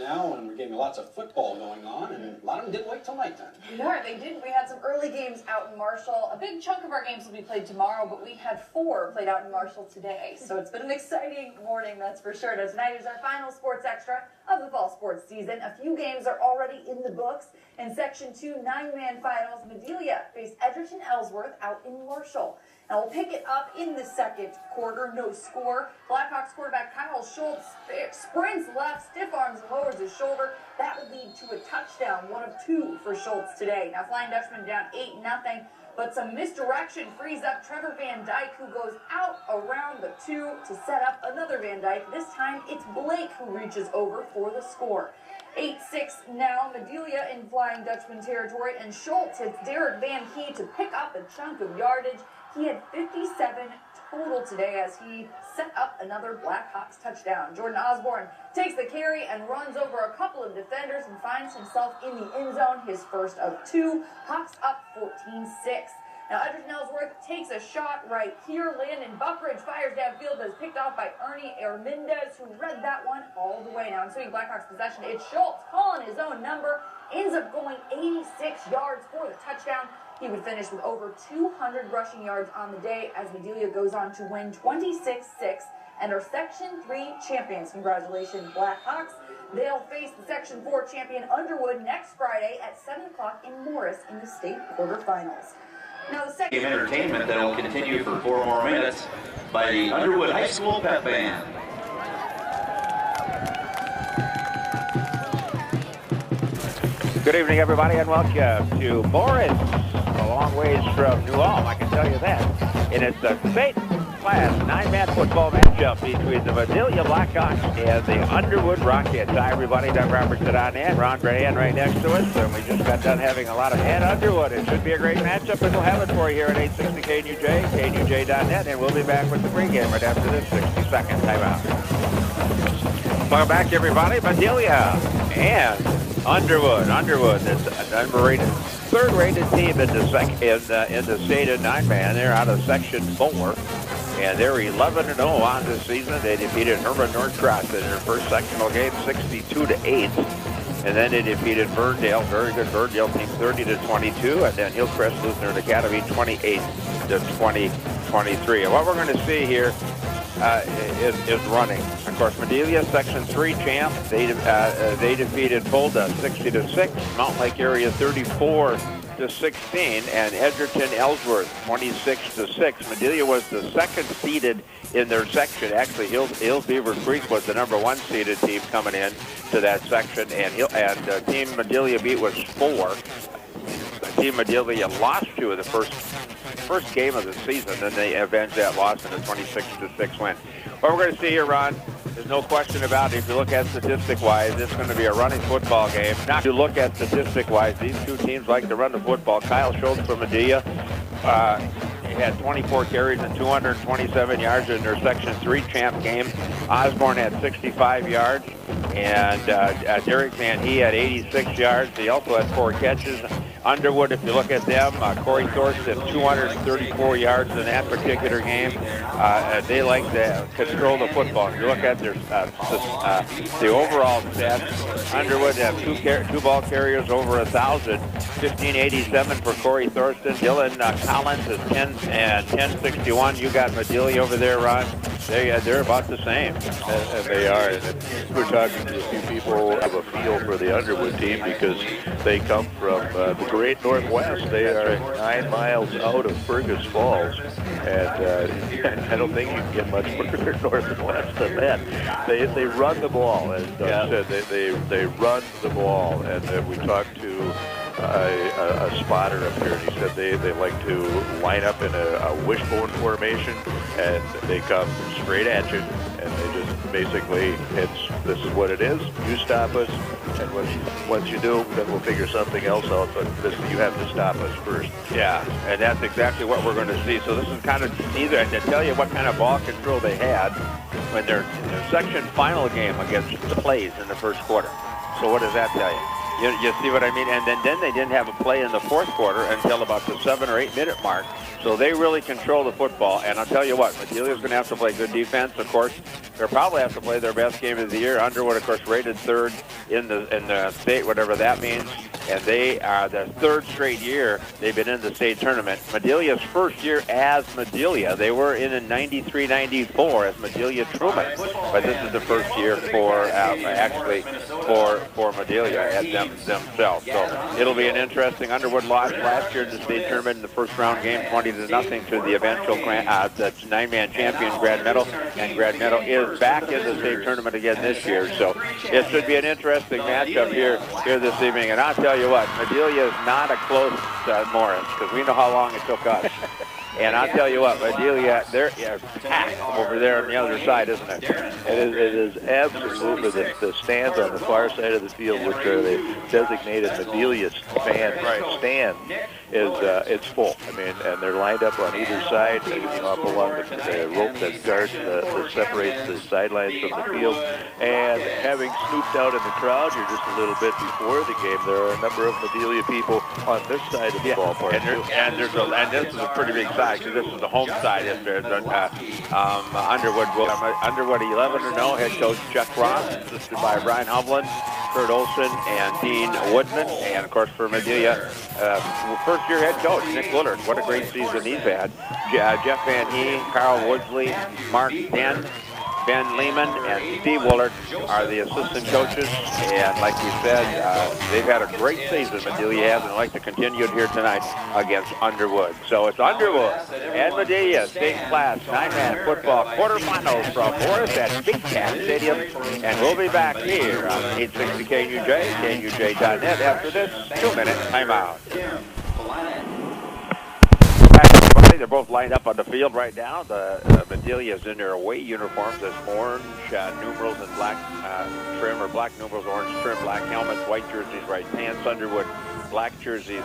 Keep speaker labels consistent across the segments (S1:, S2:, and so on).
S1: now, and we're getting lots of football going on, and a lot of them didn't wait till nighttime.
S2: No, they didn't. We had some early games out in Marshall. A big chunk of our games will be played tomorrow, but we had 4 played out in Marshall today. So it's been an exciting morning, that's for sure. Now, tonight is our final sports extra of the fall sports season. A few games are already in the books. In Section 2 9-man finals, Madelia faced Edgerton Ellsworth out in Marshall. Now we'll pick it up in the second quarter. No score. Blackhawks quarterback Kyle Schultz sprints left, stiff arms and lowers his shoulder. That would lead to a touchdown, 1 of 2 for Schultz today. Now Flying Dutchman down 8-0, but some misdirection frees up Trevor Van Dyke, who goes out around the 2 to set up another Van Dyke. This time it's Blake who reaches over for the score. 8-6 now, Madelia in Flying Dutchman territory, and Schultz hits Derek Van Key to pick up a chunk of yardage. He had 57 total today as he set up another Blackhawks touchdown. Jordan Osborne takes the carry and runs over a couple of defenders and finds himself in the end zone, his first of 2. Hawks up 14-6. Now Edgerton Ellsworth takes a shot right here. Landon Buckridge fires downfield, but is picked off by Ernie Ermendez, who read that one all the way. Now ensuing Blackhawks possession, it's Schultz calling his own number, ends up going 86 yards for the touchdown. He would finish with over 200 rushing yards on the day as Madelia goes on to win 26-6 and are Section 3 champions. Congratulations, Blackhawks. They'll face the Section 4 champion Underwood next Friday at 7 o'clock in Morris in the state quarterfinals. Now the second
S3: game entertainment that will continue for 4 more minutes by the Underwood High School Pep Band.
S4: Good evening, everybody, and welcome to Morris, a long ways from New Ulm, I can tell you that. And it's the state class 9-man football matchup between the Madelia Blackhawks and the Underwood Rockets. Hi, everybody. Doug Robertson on in. Ron Brahan right next to us. And we just got done having a lot of at Underwood. It should be a great matchup, and we'll have it for you here at 860 KNUJ, KNUJ.net, and we'll be back with the pregame right after this 60-second timeout. Welcome back, everybody. Madelia and Underwood. Underwood is an unrated, third-rated team in the state of 9-man. They're out of Section 4, and they're 11-0 on this season. They defeated Herman Norcross in their first sectional game, 62-8, and then they defeated Burndale, very good Burndale team, 30-22, and then Hillcrest Lutheran Academy, 28-23. And what we're going to see here is running. Of course, Madelia, Section 3 champ. They defeated Fulda 60-6, Mountain Lake area 34-16, and Edgerton Ellsworth 26-6. Madelia was the second seeded in their section. Actually, Hills Beaver Creek was the number 1 seeded team coming in to that section, and Team Madelia beat was 4. Team Madelia lost 2 of the first game of the season, then they avenged that loss in a 26-6 win. What we're going to see here, Ron, there's no question about it. If you look at statistic-wise, it's going to be a running football game. Now, if you look at statistic-wise, these two teams like to run the football. Kyle Schultz from Madelia had 24 carries and 227 yards in their Section 3 champ game. Osborne had 65 yards, and Derek Van He had 86 yards. He also had 4 catches. Underwood, if you look at them, Corey Thorson, 234 yards in that particular game. They like to control the football. If you look at their the overall stats, Underwood have 2 ball carriers over 1,000, 1587 for Corey Thorson. Dylan Collins is 1061. You got Madelia over there, Ron. They're about the same.
S5: And they are. And we're talking to a few people who have a feel for the Underwood team because they come from the great Northwest. They are 9 miles out of Fergus Falls. And I don't think you can get much further north and west than that. They run the ball. As Doug said, they run the ball. And we talked to a spotter up here, and he said they like to line up in a wishbone formation, and they come straight at you, and they just basically, this is what it is. You stop us, and once you do, then we'll figure something else out, but you have to stop us first.
S4: Yeah, and that's exactly what we're going to see. So this is kind of either to tell you what kind of ball control they had when they're in their section final game against the Plays in the first quarter. So what does that tell you? You see what I mean? And then they didn't have a play in the fourth quarter until about the 7 or 8 minute mark. So they really control the football. And I'll tell you what, Madelia's going to have to play good defense. Of course, they'll probably have to play their best game of the year. Underwood, of course, rated third in the state, whatever that means. And they are the third straight year they've been in the state tournament. Madelia's first year as Madelia. They were in 93-94 as Madelia Truman. But this is the first year for Madelia at themselves. So it'll be an interesting. Underwood lost last year in the state tournament in the first round game, 20-0 to the eventual the 9-man champion Grand Meadow, and Grand Meadow is back in the state tournament again this year. So it should be an interesting matchup here this evening. And I'll tell you what, Madelia is not a close Morris, because we know how long it took us. And I'll tell you what, Madelia, they're packed over there on the other side, isn't it?
S5: It is absolutely the stands on the far side of the field, which are the designated Madelia stand, it's full. I mean, and they're lined up on either side, up along the rope that guards, that separates the sidelines from the field. And having snooped out in the crowd here just a little bit before the game, there are a number of Madelia people on this side of the ballpark.
S4: And this is a pretty big side, because this is the home side. Underwood 11-0, head coach Chuck Ross, assisted by Brian Hovland, Kurt Olson, and Dean Woodman. And, of course, for Madelia, first-year head coach, Nick Willard. What a great season he's had. Jeff Van Hee, Carl Woodsley, Mark Dent, Ben Lehman, and Steve Willard are the assistant coaches. And like we said, they've had a great season, Madelia has, and I'd like to continue it here tonight against Underwood. So it's Underwood and Madelia State Class 9-man football quarterfinals from Morris at Big Cat Stadium. And we'll be back here on 860 KUJ, KUJ.net after this 2-minute timeout. They're both lined up on the field right now. The Madelia is in their away uniforms as orange numerals and black trim, or black numerals, orange trim, black helmets, white jerseys, white pants. Underwood, black jerseys,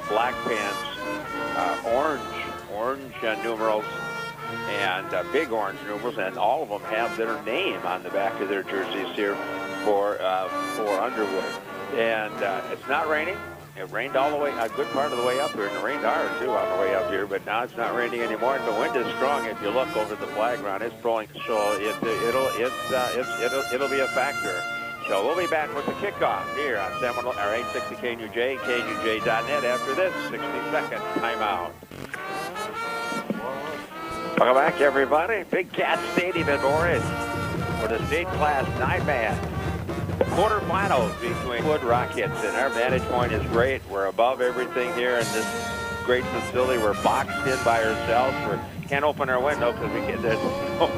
S4: black pants, orange numerals, and big orange numerals, and all of them have their name on the back of their jerseys here for Underwood. And it's not raining. It rained all the way, a good part of the way up here, and it rained hard too on the way up here. But now it's not raining anymore, and the wind is strong. If you look over the flag ground, it's blowing, so it'll be a factor. So we'll be back with the kickoff here on Seminole, or 860 KUJ, KUJ.net after this 60-second timeout. Welcome back, everybody. Big Cat Stadium in Morris for the state class 9-man quarterfinals between Wood Rockets, and our vantage point is great. We're above everything here in this great facility. We're boxed in by ourselves. We can't open our window because there's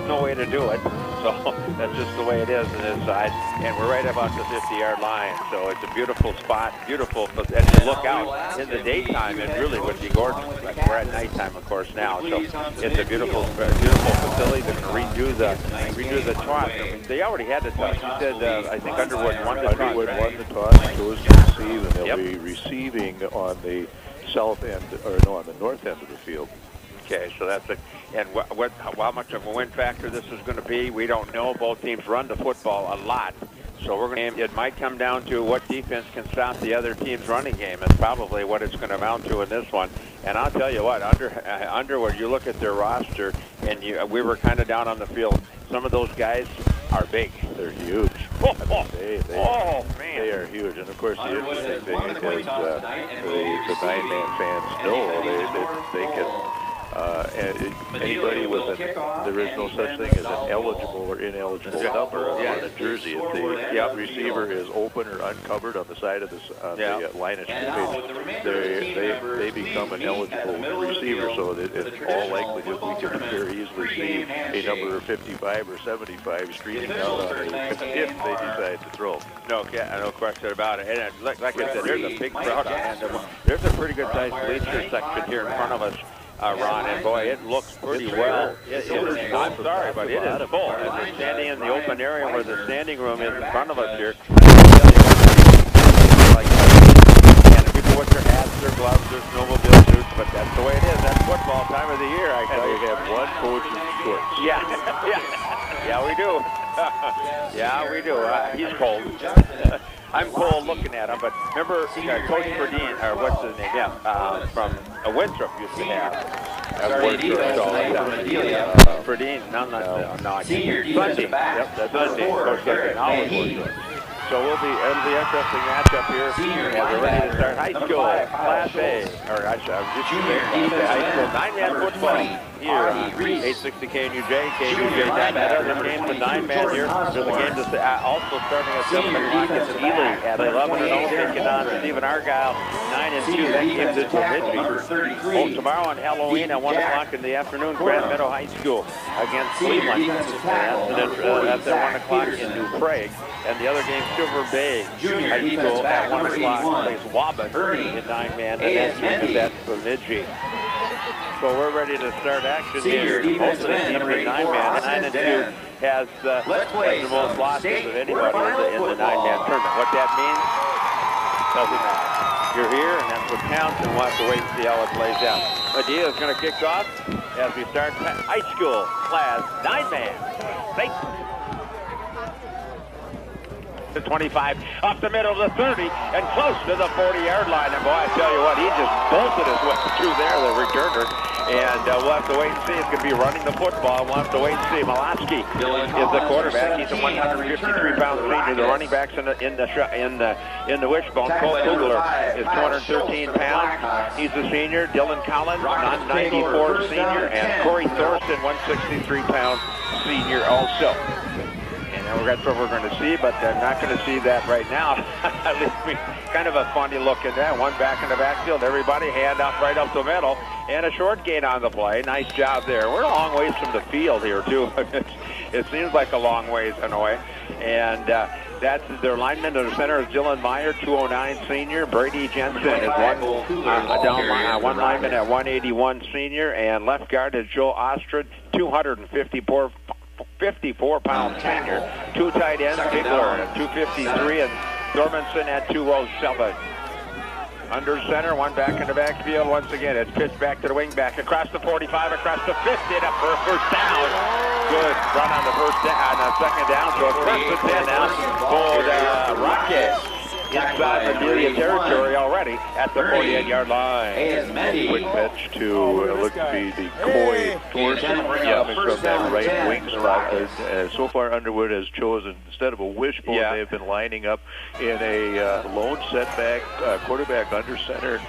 S4: no way to do it. So that's just the way it is on this side. And we're right about the 50-yard line. So it's a beautiful spot, beautiful. And to look out in the daytime, it really would be gorgeous. Like we're at nighttime, of course, now. So it's a beautiful facility. They're going to redo the toss. I mean, they already had the toss. You said, I think Underwood won the toss.
S5: Underwood won the toss, chose to receive, and they'll be receiving on the south end, or no, on the north end of the field.
S4: Okay, so that's it. And how much of a win factor this is going to be, we don't know. Both teams run the football a lot. So it might come down to what defense can stop the other team's running game. Is probably what it's going to amount to in this one. And I'll tell you what, Underwood, you look at their roster, and we were kind of down on the field. Some of those guys are big.
S5: They're huge.
S4: Man.
S5: They are huge. And, of course, the interesting thing is the 9-man fans know they can... anybody with there is no such thing as an eligible or ineligible number on a jersey. If the receiver is open or uncovered on the side of the line of scrimmage, they become an eligible receiver. So that in all likelihood, we can very easily see a number 55 or 75 streaking out on it if they decide to throw.
S4: No question about it. And like I said, there's a big crowd on. There's a pretty good sized bleacher section here in front of us. Ron, and boy, it looks pretty well. I'm sorry, but it is full. As we're standing in the open area where the standing room is in front of us here, and people with their hats, their gloves, their snowmobile suits, but that's the way it is. That's football time of the year, I tell you.
S5: We have one coach in shorts.
S4: Yeah, we do. Yeah, we do. He's cold. I'm cold looking at him, but remember Coach Burdine, or what's his name? Yeah, from Winthrop used to have
S3: Starting defense tonight for Madelia.
S4: Ferdine, no,
S3: Senior
S4: Sunday.
S3: defensive back.
S4: Yep, that's
S3: Number
S4: Sunday.
S3: 4,
S4: Coach
S3: Garrett
S4: Garrett
S3: Mahee.
S4: So it'll be interesting matchup here.
S3: Senior
S4: as we're ready to start high
S3: number
S4: school,
S3: 5,
S4: Class A, or I should
S3: Junior
S4: say
S3: defensive
S4: high school
S3: end,
S4: 9-man
S3: number
S4: football
S3: 20,
S4: here on
S3: Artie Reese.
S4: 860 KNUJ,
S3: Junior
S4: KNUJ.net.
S3: linebacker,
S4: Other games with 9-man here. There's a game also starting at 7
S3: Senior
S4: o'clock at
S3: defensive
S4: Ely
S3: back,
S4: at
S3: number
S4: 11 and 0,
S3: 28,
S4: taking on Stephen Argyle 9 and 2.
S3: Senior
S4: That game's
S3: defensive
S4: into
S3: tackle, number
S4: Midway.
S3: 33,
S4: Tomorrow on Halloween at 1 o'clock in the afternoon, Grand Meadow High School against
S3: Senior
S4: Cleveland.
S3: defensive tackle, number
S4: That's at 1 o'clock in
S3: Peterson.
S4: New Prague. And the other game, Silver Bay
S3: Junior
S4: High
S3: defensive
S4: School
S3: back,
S4: at 1
S3: number
S4: o'clock
S3: 81,
S4: plays Wabash
S3: Ernie
S4: in 9-man. And
S3: A.S.
S4: that's Bemidji. So we're ready to start action
S3: Senior
S4: here. Most of
S3: defensive
S4: the
S3: end,
S4: teams
S3: number
S4: are
S3: 84,
S4: 9-man.
S3: Austin
S4: 9 and 2
S3: Dan.
S4: has
S3: Let's play
S4: the most
S3: some
S4: losses
S3: state
S4: of anybody in the
S3: quarterfinal
S4: 9-man
S3: football.
S4: tournament. What that means doesn't matter. You're here, and that's what counts, and we'll have to wait and see how it plays out. Madelia is going to kick off as we start high school class 9-man. The 25, up the middle of the 30, and close to the 40-yard line. And boy, I tell you what, he just bolted his way through there, the returner. And we'll have to wait and see. It's going to be running the football. We'll have to wait and see. Malosky is the quarterback. He's a 153-pound senior. The running backs in the wishbone. Cole Kugler is 213 pounds. He's a senior. Dylan Collins, 94 senior, and Corey Thorson, 163-pound senior also. And that's what we're going to see, but I'm not going to see that right now. At least kind of a funny look at that. One back in the backfield. Everybody hand up right up the middle. And a short gain on the play. Nice job there. We're a long ways from the field here, too. It seems like a long ways in a way. And that's their lineman. The center is Dylan Meyer, 209 senior. Brady Jensen is one lineman at 181 senior. And left guard is Joe Ostrid, 54-pound senior. Two tight ends, Bigler at 253 and Thormanson at 207. Under center, one back in the backfield. Once again, it's pitched back to the wing back across the 45, across the 50, up for a first down. Good run on the second down. So it's first and 10 now for the Rockets. Inside Madelia territory already at the 48-yard line.
S5: Quick pitch to look to be the Coy Thorson coming from that right wing spot. So far, Underwood has chosen, instead of a wishbone, they've been lining up in a lone setback, quarterback under center,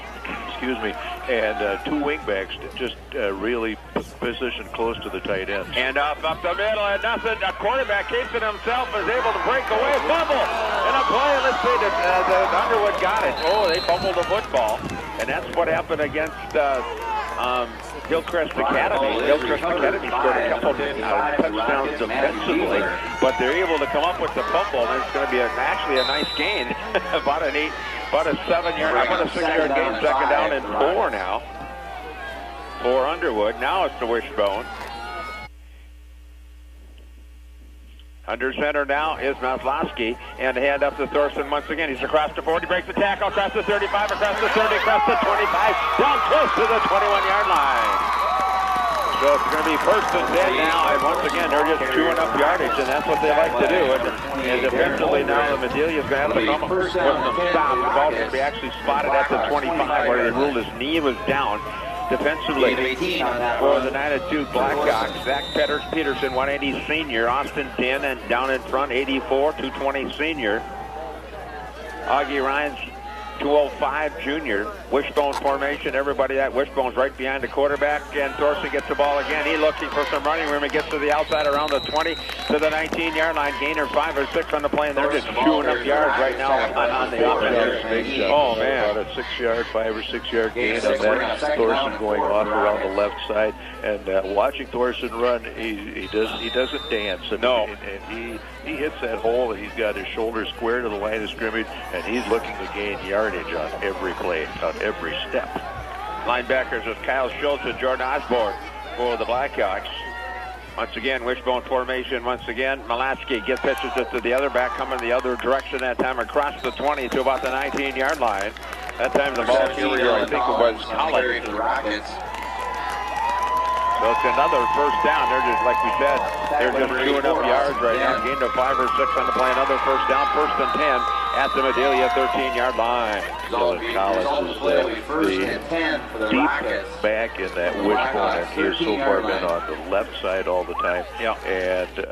S5: excuse me, and two wingbacks just really positioned close to the tight ends.
S4: And up the middle, and nothing. A quarterback keeps it himself, is able to break away, fumble, and a play. Let's see, the Underwood got it. Oh, they fumbled the football, and that's what happened against Hillcrest Academy. Hillcrest Academy scored a couple touchdowns defensively, but they're able to come up with the fumble, and it's going to be actually a nice gain, about a 6-yard gain, second down and 4 now for Underwood. Now it's the wishbone. Under center now is Maslowski, and hand up to Thorson once again. He's across the 40, breaks the tackle, across the 35, across the 30, across the 25, down close to the 21-yard line. So it's going to be first and 10 now, and once again, they're just chewing up yardage, and that's what they like to do. And eventually now the Madelia is going to have to come up with some stops. The ball's going to be actually spotted at the 25, where they ruled his knee was down. Defensively for the 9-2 Blackhawks, Zach Peterson, 180 senior. Austin Den, and down in front, 84, 220 senior. Augie Ryan's 205 junior. Wishbone formation, everybody at wishbone's right behind the quarterback, and Thorson gets the ball again. He's looking for some running room. He gets to the outside around the 20 to the 19-yard line. Gainer 5 or 6 on the play, and they're just chewing up yards right now on the offense. Oh, man.
S5: About a 6-yard, 5 or 6-yard gain on that. Thorson going off around the left side, and watching Thorson run, he doesn't dance.
S4: No.
S5: And he hits that hole, and he's got his shoulder square to the line of scrimmage, and he's looking to gain yardage on every play, on every step.
S4: Linebackers is Kyle Schultz and Jordan Osborne for the Blackhawks. Once again, wishbone formation. Once again, Malasky gets pitches it to the other back, coming the other direction that time, across the 20 to about the 19-yard line. That time the ball carrier, I think it was Collins. So it's another first down. They're just, like we said, they're just chewing up yards right now. Gained of 5 or 6 on the play. Another first down, first and 10 at the Madelia 13-yard line.
S5: Dylan Collins is the deep back in that wishbone, and he has so far been on the left side all the time.
S4: Yeah.
S5: And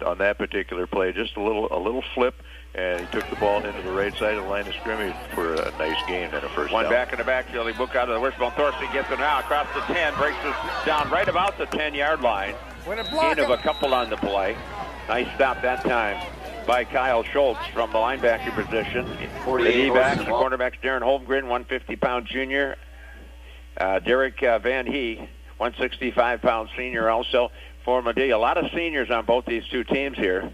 S5: on that particular play, just a little flip, and he took the ball into the right side of the line of scrimmage for a nice gain and a first
S4: One
S5: down.
S4: back in the backfield. He booked out of the wishbone. Thorson gets it now across the 10, breaks it down right about the 10-yard line. Gain of a couple on the play. Nice stop that time by Kyle Schultz from the linebacker position. The D-backs, the cornerbacks, Darren Holmgren, 150-pound junior. Derek Van Hee, 165-pound senior also for Madelia. A lot of seniors on both these two teams here.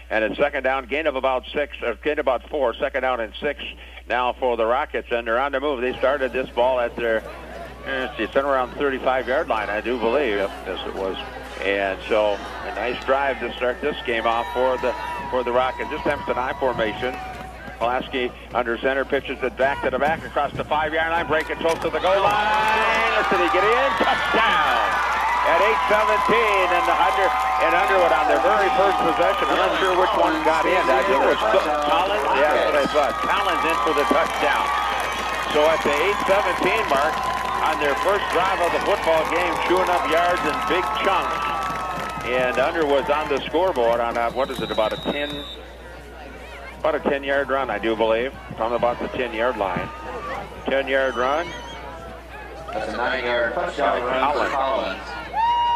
S4: And it's second down, gain of about 4, second down and 6 now for the Rockets, and they're on the move. They started this ball at their, it's around 35-yard line, I do believe.
S5: Yep, yes, it was.
S4: And so a nice drive to start this game off for the Rockets. This time it's an I formation. Pulaski under center, pitches it back to the back across the 5-yard line, breaking close to the goal line. Did he get in? Touchdown! At 8:17 and Underwood on their very first possession. I'm not sure which one got in. I think it was Collins. Yeah, that's what I thought. Collins in for the touchdown. So at the 8:17 mark, on their first drive of the football game, chewing up yards in big chunks. And Underwood's on the scoreboard on what is it, about a 10-yard run, I do believe, from about the 10-yard line. 10-yard run.
S3: That's a 9-yard touchdown run for Collins.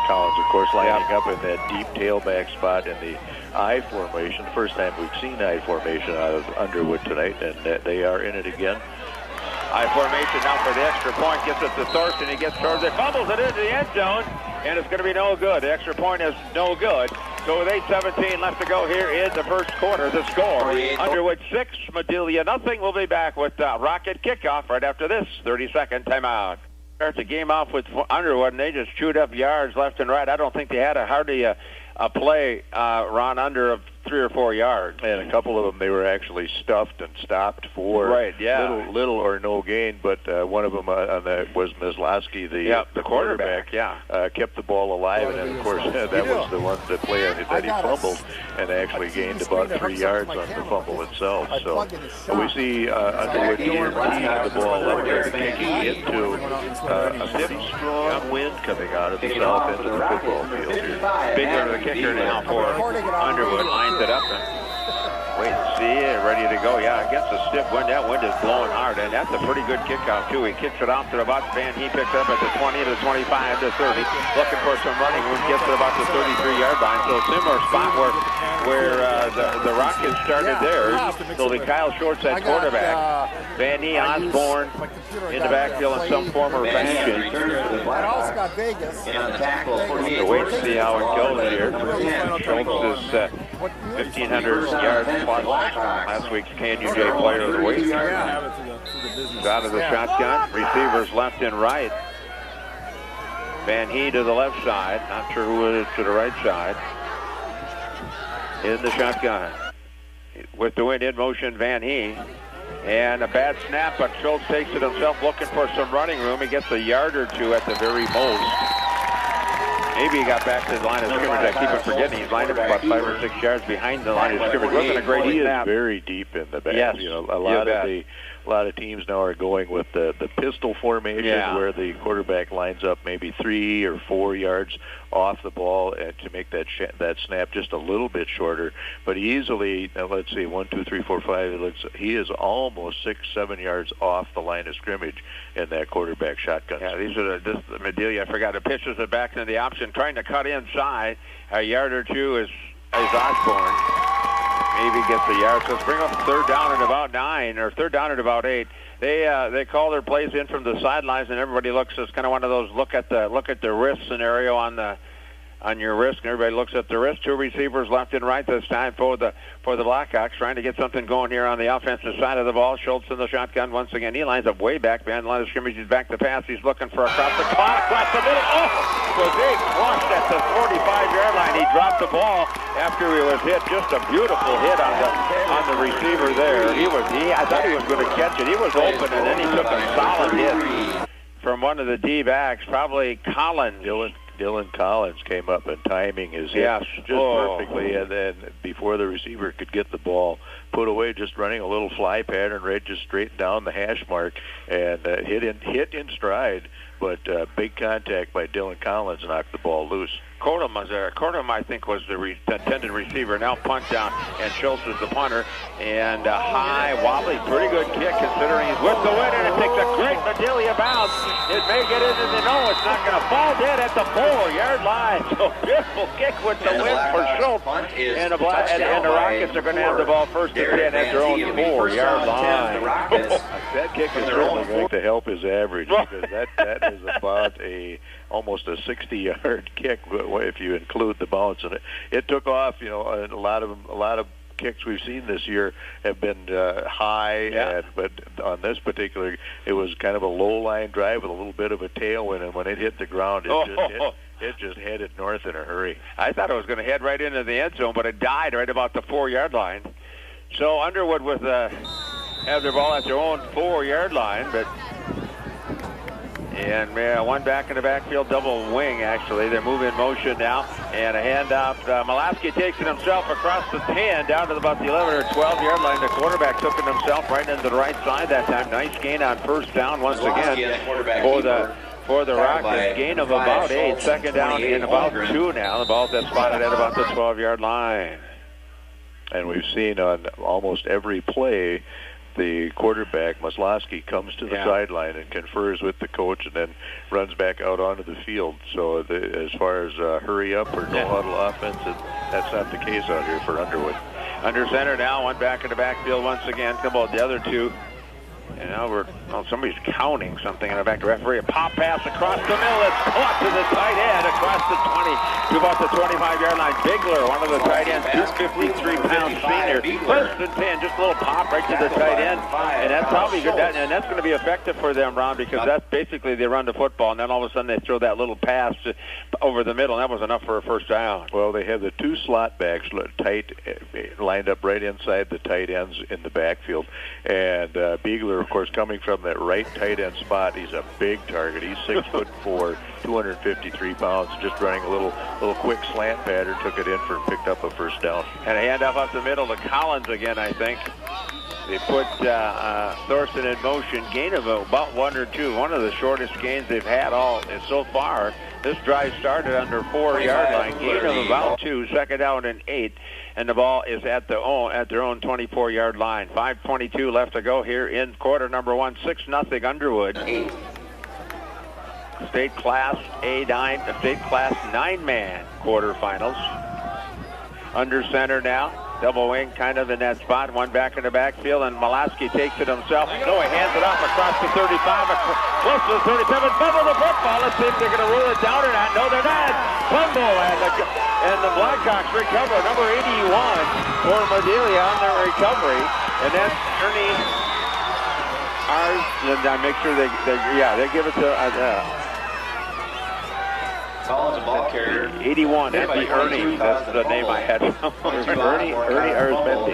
S5: Collins, of course, lining up in that deep tailback spot in the I formation. First time we've seen I formation out of Underwood tonight, and they are in it again.
S4: I formation now for the extra point. Gets it to Thorson. He gets towards it, fumbles it into the end zone, and it's going to be no good. The extra point is no good. So with 8:17 left to go here in the first quarter, the score, Underwood 6, Madelia nothing. We'll be back with Rocket kickoff right after this 30-second timeout. Start the game off with Underwood, and they just chewed up yards left and right. I don't think they had hardly a play, Ron, under 3 or 4 yards.
S5: And a couple of them, they were actually stuffed and stopped for little or no gain. But one of them was Mislowski, the quarterback. Kept the ball alive, and then, of course, that was the one that play that he fumbled and actually gained about 3 yards on the fumble itself. So we see Underwood here teeing the ball up there, kicking into a steady, strong wind coming out of the south end of the football field here.
S4: Big one of the kicker now for Underwood. Lines it up and wait and see, ready to go. Yeah, against a stiff wind. That wind is blowing hard, and that's a pretty good kickoff, too. He kicks it off to the box. Van He picks up at the 20 to 25 to 30. Looking for some running room. Gets it about the 33-yard line. So a similar spot where the Rockets started theirs. So the Kyle Schultz at quarterback. Van He, Osborne in the backfield in some form or fashion. So wait to see how it goes here. Schultz is 1,500 yards plus last week's KNUJ Player of the Week. Out of the shotgun. Receivers left and right. Van He to the left side. Not sure who it is to the right side. In the shotgun. With the wind in motion, Van He. And a bad snap, but Schultz takes it himself, looking for some running room. He gets a yard or two at the very most. Maybe he got back to the line of scrimmage. I keep on forgetting. He's lined up about 5 or 6 yards behind the line of scrimmage. Wasn't a great snap.
S5: He is very deep in the back.
S4: Yes,
S5: you know, a lot of teams now are going with the pistol formation, where the quarterback lines up maybe 3 or 4 yards off the ball to make that snap just a little bit shorter. But easily, let's see, 1, 2, 3, 4, 5. He is almost 6, 7 yards off the line of scrimmage in that quarterback shotgun.
S4: Yeah, these are the Madelia. I forgot. It pitches it back into the option, trying to cut inside. A yard or two is Osborne. Maybe gets a yard. So let's bring up third down at about 9 or third down at about 8. They call their plays in from the sidelines, and everybody looks. It's kind of one of those look at the wrist scenario on your wrist, and everybody looks at the wrist. 2 receivers left and right this time for the Blackhawks, trying to get something going here on the offensive side of the ball. Schultz in the shotgun once again. He lines up way back behind the line of scrimmage. He's back to pass. He's looking for across the clock, across the middle. Oh, was he flushed at the 45-yard line. He dropped the ball after he was hit. Just a beautiful hit on the receiver there. I thought he was going to catch it. He was open, and then he took a solid hit from one of the D-backs, probably Collins.
S5: Dylan Collins came up and timing his hit just perfectly, and then before the receiver could get the ball put away, just running a little fly pattern right just straight down the hash mark, and hit in stride, but big contact by Dylan Collins knocked the ball loose.
S6: Cordham was there. Cordham, I think, was the intended receiver. Now punt down, and Schultz is the punter. And high, wobbly, pretty good kick considering he's with the wind, and it takes a great Madelia bounce. It may get into the no, it's not going to fall dead at the 4-yard line. So beautiful kick with the wind for Schultz. And the Rockets are going to have the ball first and 10 at their own 4-yard line.
S5: That kick is certainly going to help his average, because that is about almost a 60-yard kick if you include the bounce, and it took off. You know, a lot of kicks we've seen this year have been high, but on this particular, it was kind of a low line drive with a little bit of a tailwind, and when it hit the ground, it just headed north in a hurry.
S6: I thought it was going to head right into the end zone, but it died right about the 4-yard line. So Underwood with have their ball at their own 4-yard line, but. And one back in the backfield, double wing, actually. They're moving in motion now. And a handoff. Malasky takes it himself across the 10, down to about the 11 or 12-yard line. The quarterback took it himself right into the right side that time. Nice gain on first down once again for the Rockets. Gain of about 8. Second down in about 2 now. The ball's spotted at about the 12-yard line.
S5: And we've seen on almost every play, the quarterback, Maslowski, comes to the sideline and confers with the coach and then runs back out onto the field. So as far as hurry up or no huddle offense, that's not the case out here for Underwood.
S6: Under center now, one back in the backfield once again. Come on, the other two. And now somebody's counting something in the back. The referee, a pop pass across the middle. It's caught to the tight end across the 20 to about the 25-yard line. Bigler, one of the tight ends, 253-pound senior. First and 10, just a little pop right to the tight end. And that's probably good. And that's going to be effective for them, Ron, because that's basically they run the football, and then all of a sudden they throw that little pass over the middle, and that was enough for a first down.
S5: Well, they have the two slot backs tight, lined up right inside the tight ends in the backfield. And Bigler, of course, coming from that right tight end spot, he's a big target. He's 6'4", 253 pounds, just running a little quick slant pattern, took it in picked up a first down.
S6: And a handoff up the middle to Collins again, I think. They put Thorson in motion, gain of about 1 or 2, one of the shortest gains they've had so far. This drive started under 4-yard line, gain of about 2, second down and 8, and the ball is at their own 24-yard line. 5:22 left to go here in quarter number 1. 6-0 Underwood. State Class 9-man quarterfinals. Under center now. Double wing kind of in that spot. One back in the backfield, and Malasky takes it himself. No, he hands it off across the 35, close to the 37. Fumble the football. Let's see if they're going to rule it down or not. No, they're not. Fumble, and the Blackhawks recover. Number 81 for Madelia on their recovery. And that's Ernie Ars. And I make sure they give it to
S3: Collins, a ball carrier.
S6: 81, that's the Ernie. That's the name I had. Ernie Arzmendi.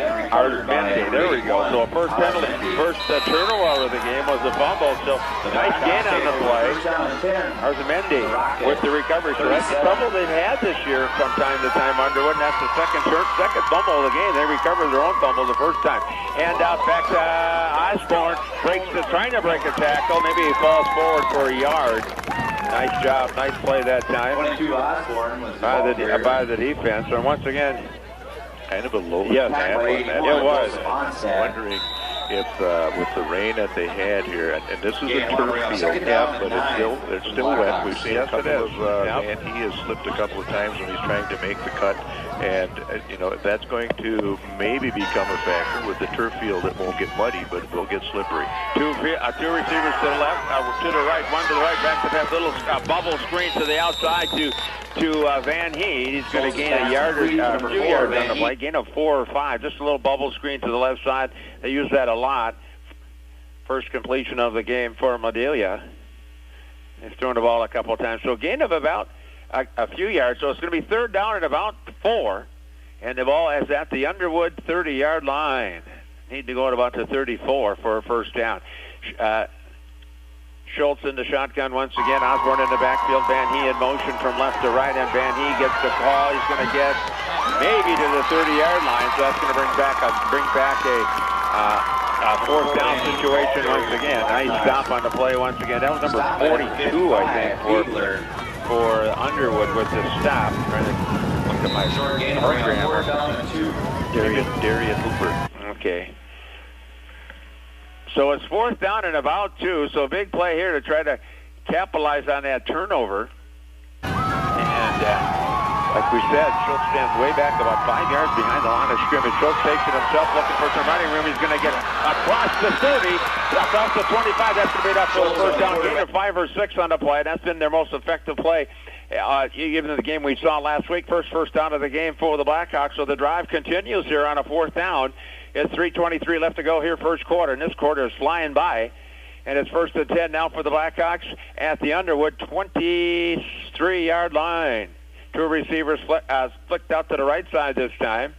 S6: There we go. So first penalty, first turnover of the game was the fumble. So nice gain on the play. Arzmendi with the recovery. So that's the trouble they've had this year from time to time, Underwood. And that's the second fumble of the game. They recovered their own fumble the first time. And out back to Osborne. Trying to break a tackle. Maybe he falls forward for a yard. Nice job, nice play that time
S3: 22 Osborne was
S6: by the defense. And once again,
S5: kind of a low
S6: snap. It was.
S5: Wondering if with the rain that they had here, and this is a turf field, but it's still wet. We've seen a couple of and he has slipped a couple of times when he's trying to make the cut, and that's going to maybe become a factor with the turf field. It won't get muddy, but it will get slippery.
S6: Two receivers to the left, to the right, one to the right, back to that little bubble screen to the outside to Van Hees. He's going to gain a yard or 2 yards on the play, gain of 4 or 5. Just a little bubble screen to the left side. They use that a lot. First completion of the game for Madelia. They've thrown the ball a couple of times. So gain of about a few yards. So it's going to be third down at about 4. And the ball is at the Underwood 30-yard line. Need to go at about the 34 for a first down. Schultz in the shotgun once again. Osborne in the backfield. Van Hee in motion from left to right, and Van Hee gets the call. He's going to get maybe to the 30-yard line, so that's going to bring back a fourth down situation once again. Nice stop on the play once again. That was number 42, I think, for Underwood with the stop. Trying to look at my program.
S5: Darian Hooper.
S6: Okay. So it's fourth down and about 2. So big play here to try to capitalize on that turnover. And like we said, Schultz stands way back about 5 yards behind the line of scrimmage. Schultz takes it himself, looking for some running room. He's going to get across the 30, across the 25. That's going to be enough for the first down. Gain of 5 or 6 on the play. That's been their most effective play. Given the game we saw last week, first down of the game for the Blackhawks. So the drive continues here on a fourth down. It's 3:23 left to go here, first quarter, and this quarter is flying by. And it's 1st and 10 now for the Blackhawks at the Underwood 23-yard line. 2 receivers flicked out to the right side this time.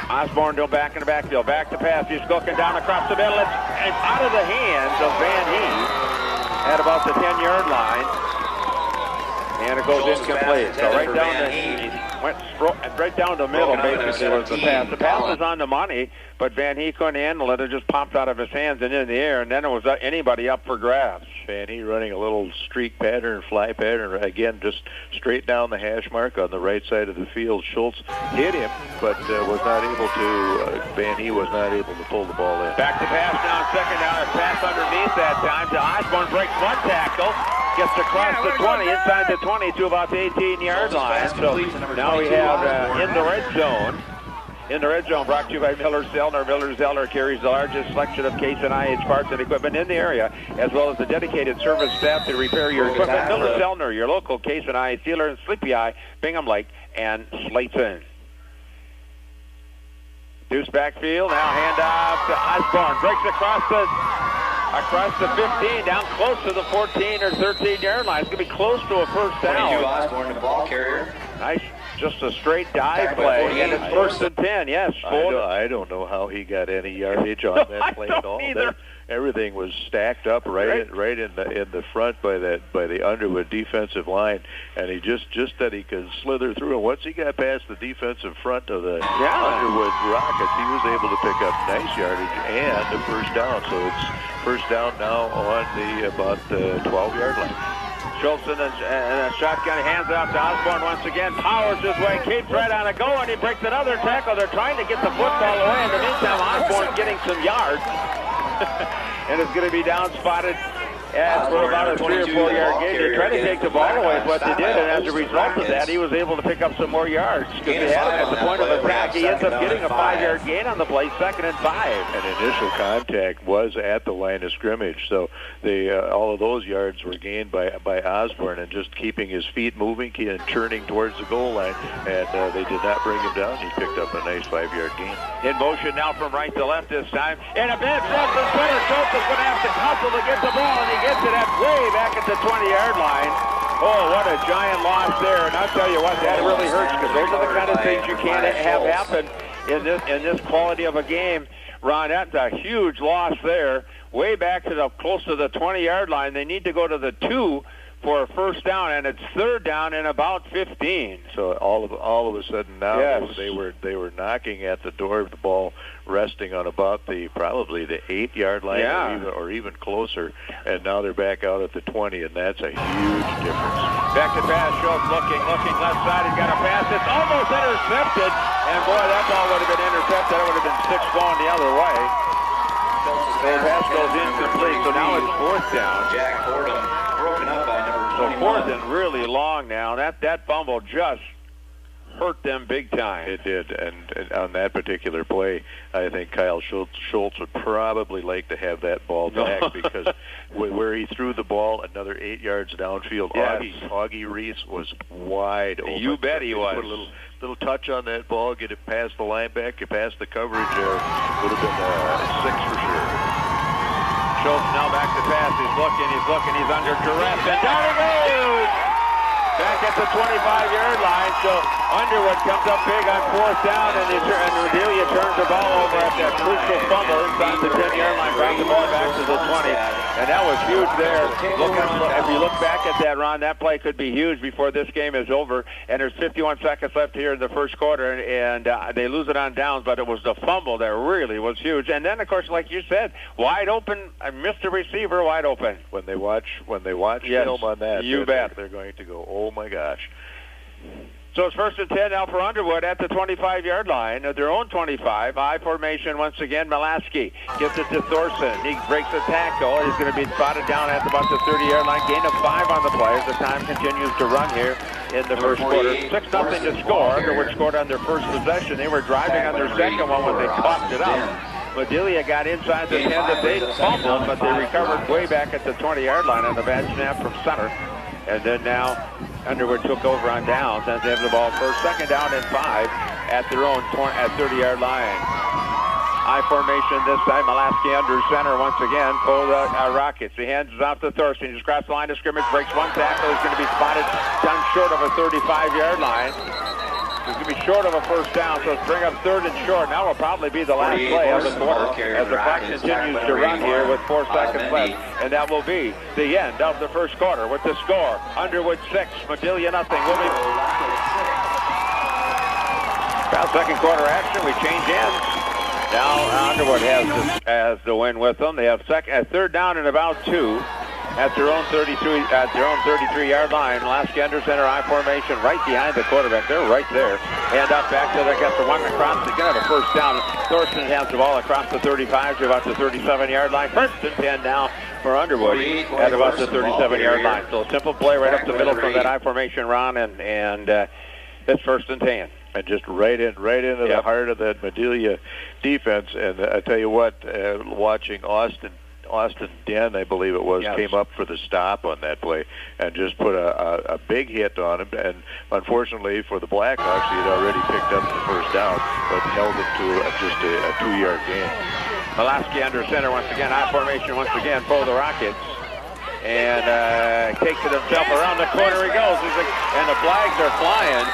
S6: Osborne back in the backfield. Back to pass. He's looking down across the middle. It's out of the hands of Van Hee at about the 10-yard line. And it goes incomplete. So right down right down the middle, basically, was the pass. The pass was on the money, but Van Hee couldn't handle it. It just popped out of his hands and in the air, and then it was anybody up for grabs.
S5: Van Hee running a little streak pattern, fly pattern, again, just straight down the hash mark on the right side of the field. Schultz hit him, but was not able to, Van Hee was not able to pull the ball in.
S6: Back to pass now, second down. A pass underneath that time to Osborne, breaks one tackle. Gets across the 20, inside the 20 to about the 18-yard line. So now we have in the red zone. In the red zone, brought to you by Miller Zellner. Miller Zellner carries the largest selection of case and IH parts and equipment in the area, as well as the dedicated service staff to repair your equipment. Miller Zellner, your local case and IH dealer in Sleepy Eye, Bingham Lake, and Slayton. Deuce backfield, now handoff to Osborne. Breaks across the 15, down close to the 14 or 13-yard line. It's going to be close to a first down.
S3: 22 Osborne, the ball carrier.
S6: Nice, just a straight dive play, and it's 1st and 10. Yes,
S5: I don't know how he got any yardage on that play at all. Everything was stacked up right in the front by the Underwood defensive line, and he just that he could slither through. And once he got past the defensive front of the Underwood Rockets, he was able to pick up nice yardage and a first down. So it's first down now on the about 12-yard line.
S6: Schultz in a shotgun, hands off to Osborne once again, powers his way, keeps right on a go, and he breaks another tackle. They're trying to get the football away. In the meantime, Osborne's getting some yards, and it's going to be down spotted for about a 3 or 4 yard gain. They tried to take the ball away, is what they did, and as a result of that, he was able to pick up some more yards. Because they had him at the point of attack. He ends up getting a 5-yard gain on the play, 2nd and 5.
S5: And initial contact was at the line of scrimmage, so all of those yards were gained by Osborne, and just keeping his feet moving and turning towards the goal line, and they did not bring him down. He picked up a nice 5-yard gain.
S6: In motion now from right to left this time, and a bad snap to center. Schultz is going to have to hustle to get the ball, and he gets it at way back at the 20-yard line. Oh, what a giant loss there. And I'll tell you what, that really hurts, because those are the kind of things you can't have happen in this quality of a game. Ron, that's a huge loss there. Way back to close to the 20-yard line. They need to go to the 2 for a first down, and it's 3rd down and about 15.
S5: So all of a sudden now they were knocking at the door of the ball, resting on about probably the 8-yard line or even closer, and now they're back out at the 20, and that's a huge difference.
S6: Back to pass, Schultz looking left side, and got a pass. It's almost intercepted, and boy, that ball would have been intercepted. It would have been 6 going the other way. So the pass goes incomplete, so now it's 4th down.
S3: Jack Fordham broken up by number 21.
S6: So 4th and really long now. That fumble just hurt them big time.
S5: It did, and on that particular play, I think Kyle Schultz would probably like to have that ball back, because where he threw the ball another 8 yards downfield, Augie Reese was wide open.
S6: You bet he was.
S5: Put a little touch on that ball, get it past the linebacker, past the coverage, would have been a 6 for sure.
S6: Schultz now back to pass. He's looking, he's under duress, and down he goes! back at the 25-yard line. So Underwood comes up big on 4th down, and Madelia turns the ball over at that crucial fumble inside the 10-yard line, brought the ball back to the 20. And that was huge there. If you look back at that, Ron, that play could be huge before this game is over. And there's 51 seconds left here in the first quarter, and they lose it on downs, but it was the fumble that really was huge. And then, of course, like you said, wide open, missed a receiver wide open.
S5: When they watch
S6: Yes,
S5: film on that,
S6: you bet.
S5: They're going to go, oh my gosh.
S6: So it's 1st and 10 now for Underwood at the 25-yard line at their own 25. I formation once again. Malasky gets it to Thorson. He breaks the tackle. He's going to be spotted down at about the 30-yard line. Gain of 5 on the play as the time continues to run here in the first quarter. 6-0 to score. Underwood scored on their first possession. They were driving on their second one when they coughed it up. Madelia got inside the 10 that they fumbled, but they recovered way back at the 20-yard line on a bad snap from center. And then now Underwood took over on downs as they have the ball first, 2nd down and 5 at their own 30-yard line. I formation this time. Malasky under center once again for the Rockets. He hands it off to Thorson. He just crossed the line of scrimmage, breaks one tackle. He's going to be spotted down short of a 35-yard line. He's going to be short of a first down, so let's bring up 3rd and short. Now will probably be the last play of the quarter as the clock continues to run here with 4 seconds left. And that will be the end of the first quarter with the score. Underwood 6, Madelia nothing. We'll be... Well, second quarter action, we change ends. Now Underwood has the win with them. They have 3rd down and about 2. At their own 33-yard line. Lasky under center, I formation right behind the quarterback. They're right there. Hand up back to the one across. They're going to have a first down. Thorson has the ball across the 35 to about the 37-yard line. 1st and 10 now for Underwood at about the 37-yard line. So a simple play right up the middle from that I formation, Ron, and it's 1st and 10.
S5: And just right into the heart of that Madelia defense. And I tell you what, watching Austin Den, I believe it was, came up for the stop on that play and just put a big hit on him. And unfortunately for the Blackhawks, he had already picked up the first down, but held it to just a 2-yard gain.
S6: Malasky under center once again. I formation once again for the Rockets. And takes it himself around the corner he goes. And the flags are flying.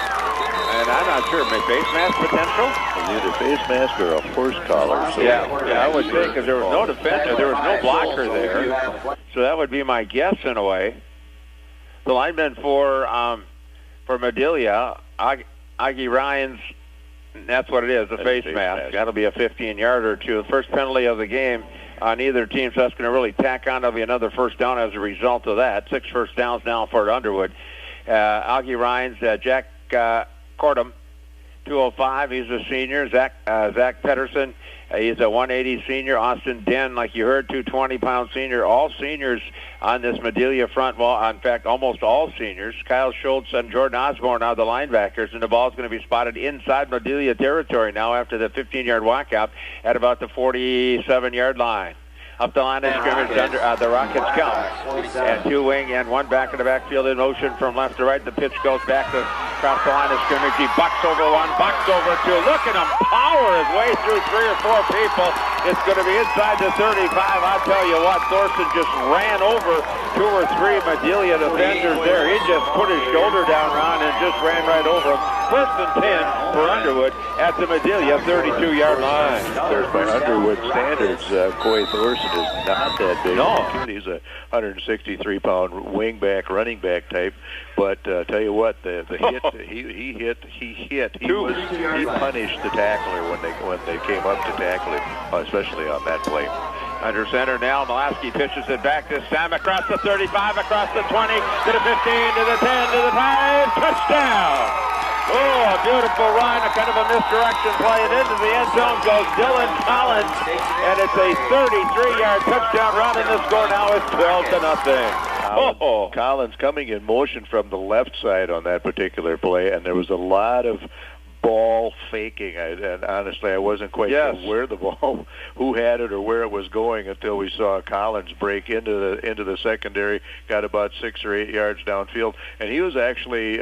S6: And I'm not sure, face mask potential?
S5: Either face mask or a horse collar. So
S6: yeah, I would think, because there was no defender, there was no blocker there. So that would be my guess in a way. The lineman for Madelia, Augie Ryan's, that's what it is, a face mask. That'll be a 15-yarder or 2. The first penalty of the game on either team, so that's going to really tack on. There'll be another first down as a result of that. 6 first downs now for Underwood. Augie Ryan's, Jack Cordum, 205. He's a senior. Zach Pedersen, he's a 180 senior. Austin Den, like you heard, 220-pound senior. All seniors on this Madelia front. Well, in fact, almost all seniors. Kyle Schultz and Jordan Osborne are the linebackers, and the ball's going to be spotted inside Madelia territory now after the 15-yard walkout at about the 47-yard line. Up the line of scrimmage, the Rockets come. And 2 wing and 1 back in the backfield in motion from left to right. The pitch goes back across the line of scrimmage. He bucks over 1, bucks over 2. Look at him power his way through 3 or 4 people. It's going to be inside the 35. I'll tell you what, Thorson just ran over 2 or 3 Madelia defenders there. He just put his shoulder down, Ron, and just ran right over him. 1st and 10 for Underwood at the Madelia 32-yard line.
S5: There's by Underwood standards, Coy Thorson is not that big.
S6: No.
S5: He's a 163-pound wingback, running back type. But tell you what, the hit he hit. He punished the tackler when they came up to tackle him, especially on that play.
S6: Under center now, Malasky pitches it back this time across the 35, across the 20, to the 15, to the 10, to the 5, touchdown! Oh, a beautiful run, a kind of a misdirection play, and into the end zone goes Dylan Collins, and it's a 33-yard touchdown run, and the score now is 12-0.
S5: Collins coming in motion from the left side on that particular play, and there was a lot of ball faking. And honestly, I wasn't quite sure where the ball, who had it or where it was going until we saw Collins break into the secondary, got about 6 or 8 yards downfield, and he was actually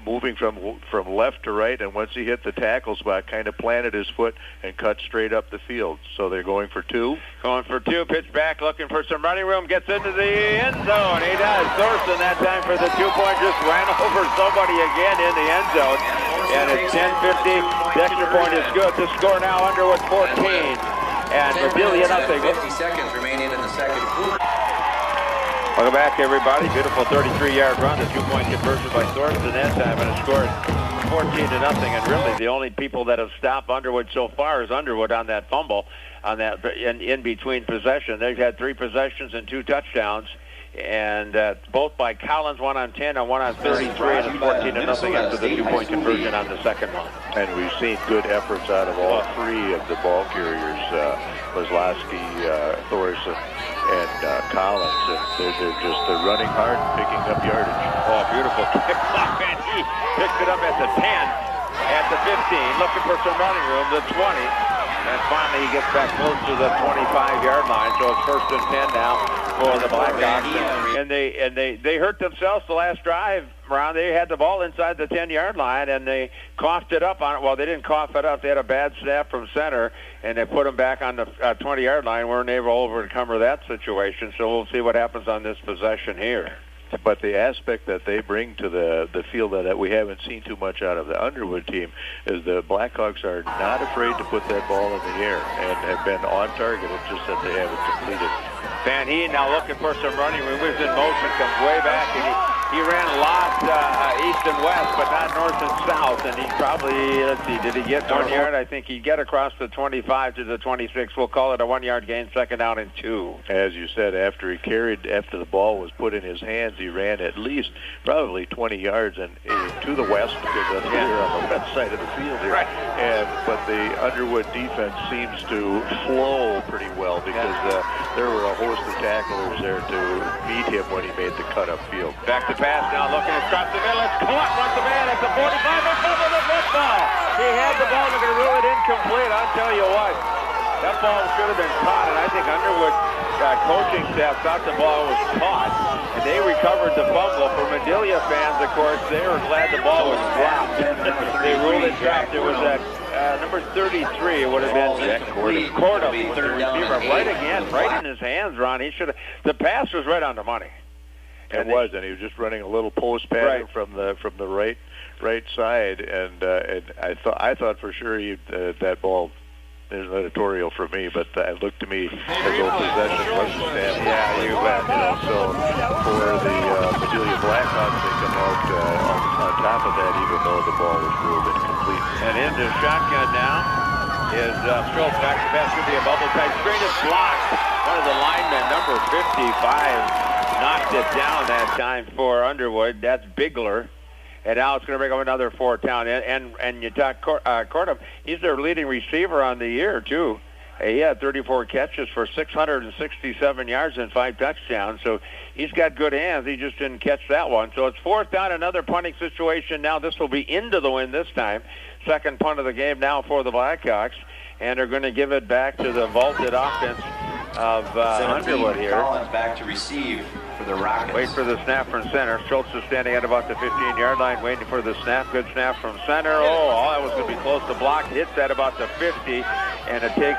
S5: moving from left to right, and once he hit the tackle spot, kind of planted his foot and cut straight up the field. So they're going for 2.
S6: Going for 2, pitch back, looking for some running room, gets into the end zone. He does. Thorson that time for the 2-point, just ran over somebody again in the end zone. And it's 10-50. The extra point is good. The score now, Underwood 14. And Madelia nothing.
S3: 50 seconds remaining in the second quarter.
S6: Welcome back, everybody. Beautiful 33-yard run. The 2-point conversion by Thorson that time, and it scored 14-0. And really, the only people that have stopped Underwood so far is Underwood on that fumble, on that in between possession. They've had 3 possessions and 2 touchdowns, and both by Collins, 1 on 10 and 1 on 33, and it's 14-0 after the 2-point conversion on the second one.
S5: And we've seen good efforts out of all 3 of the ball carriers, Kozlowski, Thorson, and Collins, and they're running hard and picking up yardage.
S6: Oh, beautiful kickoff, and he picked it up at the 10, at the 15, looking for some running room, the 20, and finally he gets back close to the 25-yard line, so it's 1st and 10 now for the Blackhawks, and they hurt themselves the last drive. Ron, they had the ball inside the 10-yard line, and they coughed it up on it. Well, they didn't cough it up. They had a bad snap from center, and they put them back on the 20-yard line. Weren't able to overcome that situation, so we'll see what happens on this possession here.
S5: But the aspect that they bring to the field that we haven't seen too much out of the Underwood team is the Blackhawks are not afraid to put that ball in the air and have been on target. It's just that they haven't completed.
S6: Van Heen now looking for some running room. Moves in motion, comes way back, and he ran a lot east and west, but not north and south. And he probably, let's see, did he get 1 yard? I think he get across the 25 to the 26. We'll call it a 1-yard gain, 2nd down and 2.
S5: As you said, after the ball was put in his hands, he ran at least probably 20 yards and to the west, because that's here on the west side of the field here.
S6: Right.
S5: But the Underwood defense seems to flow pretty well, because there were a host of tacklers there to meet him when he made the cut up field.
S6: Back to pass now, looking across the middle. It's caught, runs the man at the 45. They fumble the football. He had the ball, they're going to rule it incomplete. I'll tell you what, that ball should have been caught, and I think Underwood coaching staff thought the ball was caught, and they recovered the fumble. For Madelia fans, of course, they were glad the ball was dropped. They ruled it dropped. It was number 33. It would have been Cordum, the receiver, right in his hands. Ron, he should have. The pass was right on the money.
S5: And he was just running a little post pattern from the right side, and I thought for sure that ball. There's an editorial for me, but it looked to me as though possession was the stamp.
S6: Yeah, you bet.
S5: So for the Madelia Blackhawks, they come out on top of that, even though the ball was ruled incomplete.
S6: And into shotgun now is Schultz. Back to pass, could be a bubble type screen. It's blocked. One of the linemen, number 55, knocked it down that time for Underwood. That's Bigler. And now it's going to bring up another 4th down. And you talk Cordum, he's their leading receiver on the year, too. He had 34 catches for 667 yards and 5 touchdowns. So he's got good hands. He just didn't catch that one. So it's 4th down, another punting situation. Now this will be into the wind this time. 2nd punt of the game now for the Blackhawks. And they're going to give it back to the vaulted offense of Underwood here.
S3: Collins back to receive for the Rockets.
S6: Wait for the snap from center. Schultz is standing at about the 15-yard line waiting for the snap. Good snap from center. Oh, that was going to be close to block. Hits at about the 50, and it takes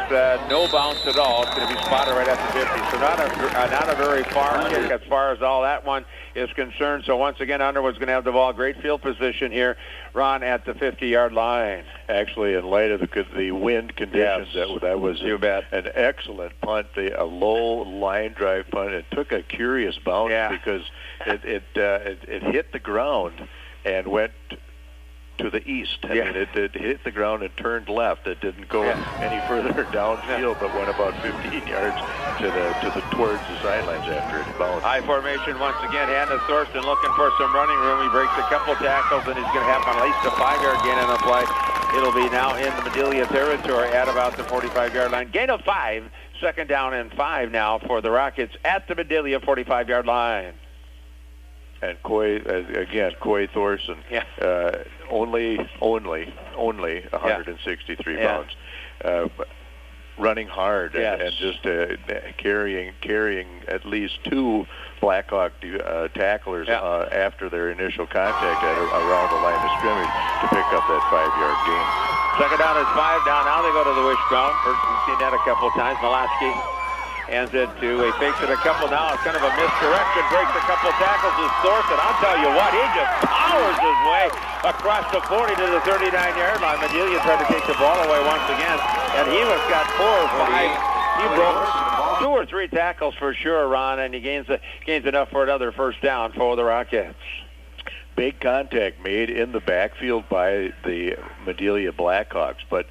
S6: no bounce at all. It's going to be spotted right at the 50. So not a very far kick as far as all that one is concerned. So once again, Underwood's going to have the ball. Great field position here. Ron at the 50-yard line.
S5: Actually, in light of the wind conditions, that was an excellent punt, a low line drive punt. It took a curious bounce because it hit the ground and went to the east. I mean, it hit the ground and turned left. It didn't go any further downfield, but went about 15 yards towards the sidelines after it bounced.
S6: High formation once again. Hannah Thorson looking for some running room. He breaks a couple tackles, and he's going to have at least a 5-yard gain on the play. It'll be now in the Madelia territory at about the 45-yard line. Gain of 5. 2nd down and 5 now for the Rockets at the Madelia 45-yard line.
S5: And Coy, Coy Thorson, only 163 pounds. Running hard and just carrying at least two Blackhawk tacklers after their initial contact around the line of scrimmage to pick up that 5-yard gain.
S6: Second down is 5 down. Now they go to the wishbone. First, we've seen that a couple of times. Mulaski hands it to, he fakes it a couple now. It's kind of a misdirection, breaks a couple tackles, is Thorson. I'll tell you what, he just powers his way across the 40 to the 39-yard line. Madelia tried to take the ball away once again, and he was got 4 or 5. He broke 2 or 3 tackles for sure, Ron, and he gains enough for another first down for the Rockets.
S5: Big contact made in the backfield by the Madelia Blackhawks, but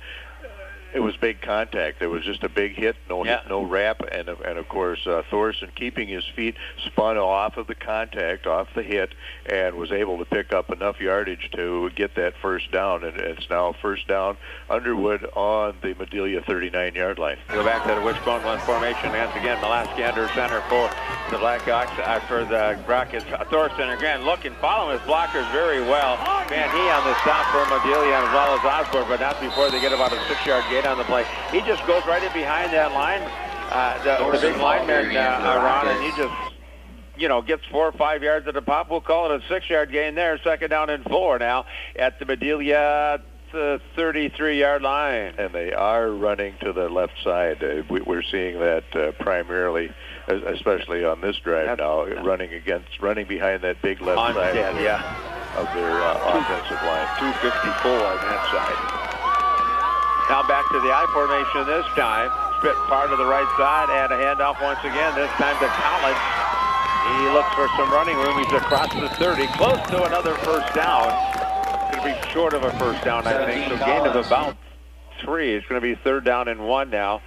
S5: it was big contact. There was just a big hit, no wrap, and of course Thorson, keeping his feet, spun off of the contact, off the hit, and was able to pick up enough yardage to get that first down. And it's now first down, Underwood on the Madelia 39-yard line.
S6: Go back to the wishbone one formation once again. Mulaski under center for the Blackhawks, for the Rockets. Thorson again looking, following his blockers very well. Man, he on the stop for Madelia as well as Osborne, but not before they get about a 6-yard gain on the play. He just goes right in behind that line, the big lineman, Ron, and he just, gets 4 or 5 yards at the pop. We'll call it a 6-yard gain there. Second down and 4 now at the Madelia 33-yard line.
S5: And they are running to the left side. We're seeing that primarily, especially on this drive now, running behind that big left side of their offensive line.
S6: 254 on that side. Now back to the I formation this time. Spit far to the right side and a handoff once again, this time to Collins. He looks for some running room. He's across the 30, close to another first down. It's going to be short of a first down, I think. So gain of about 3. It's going to be 3rd down and 1 now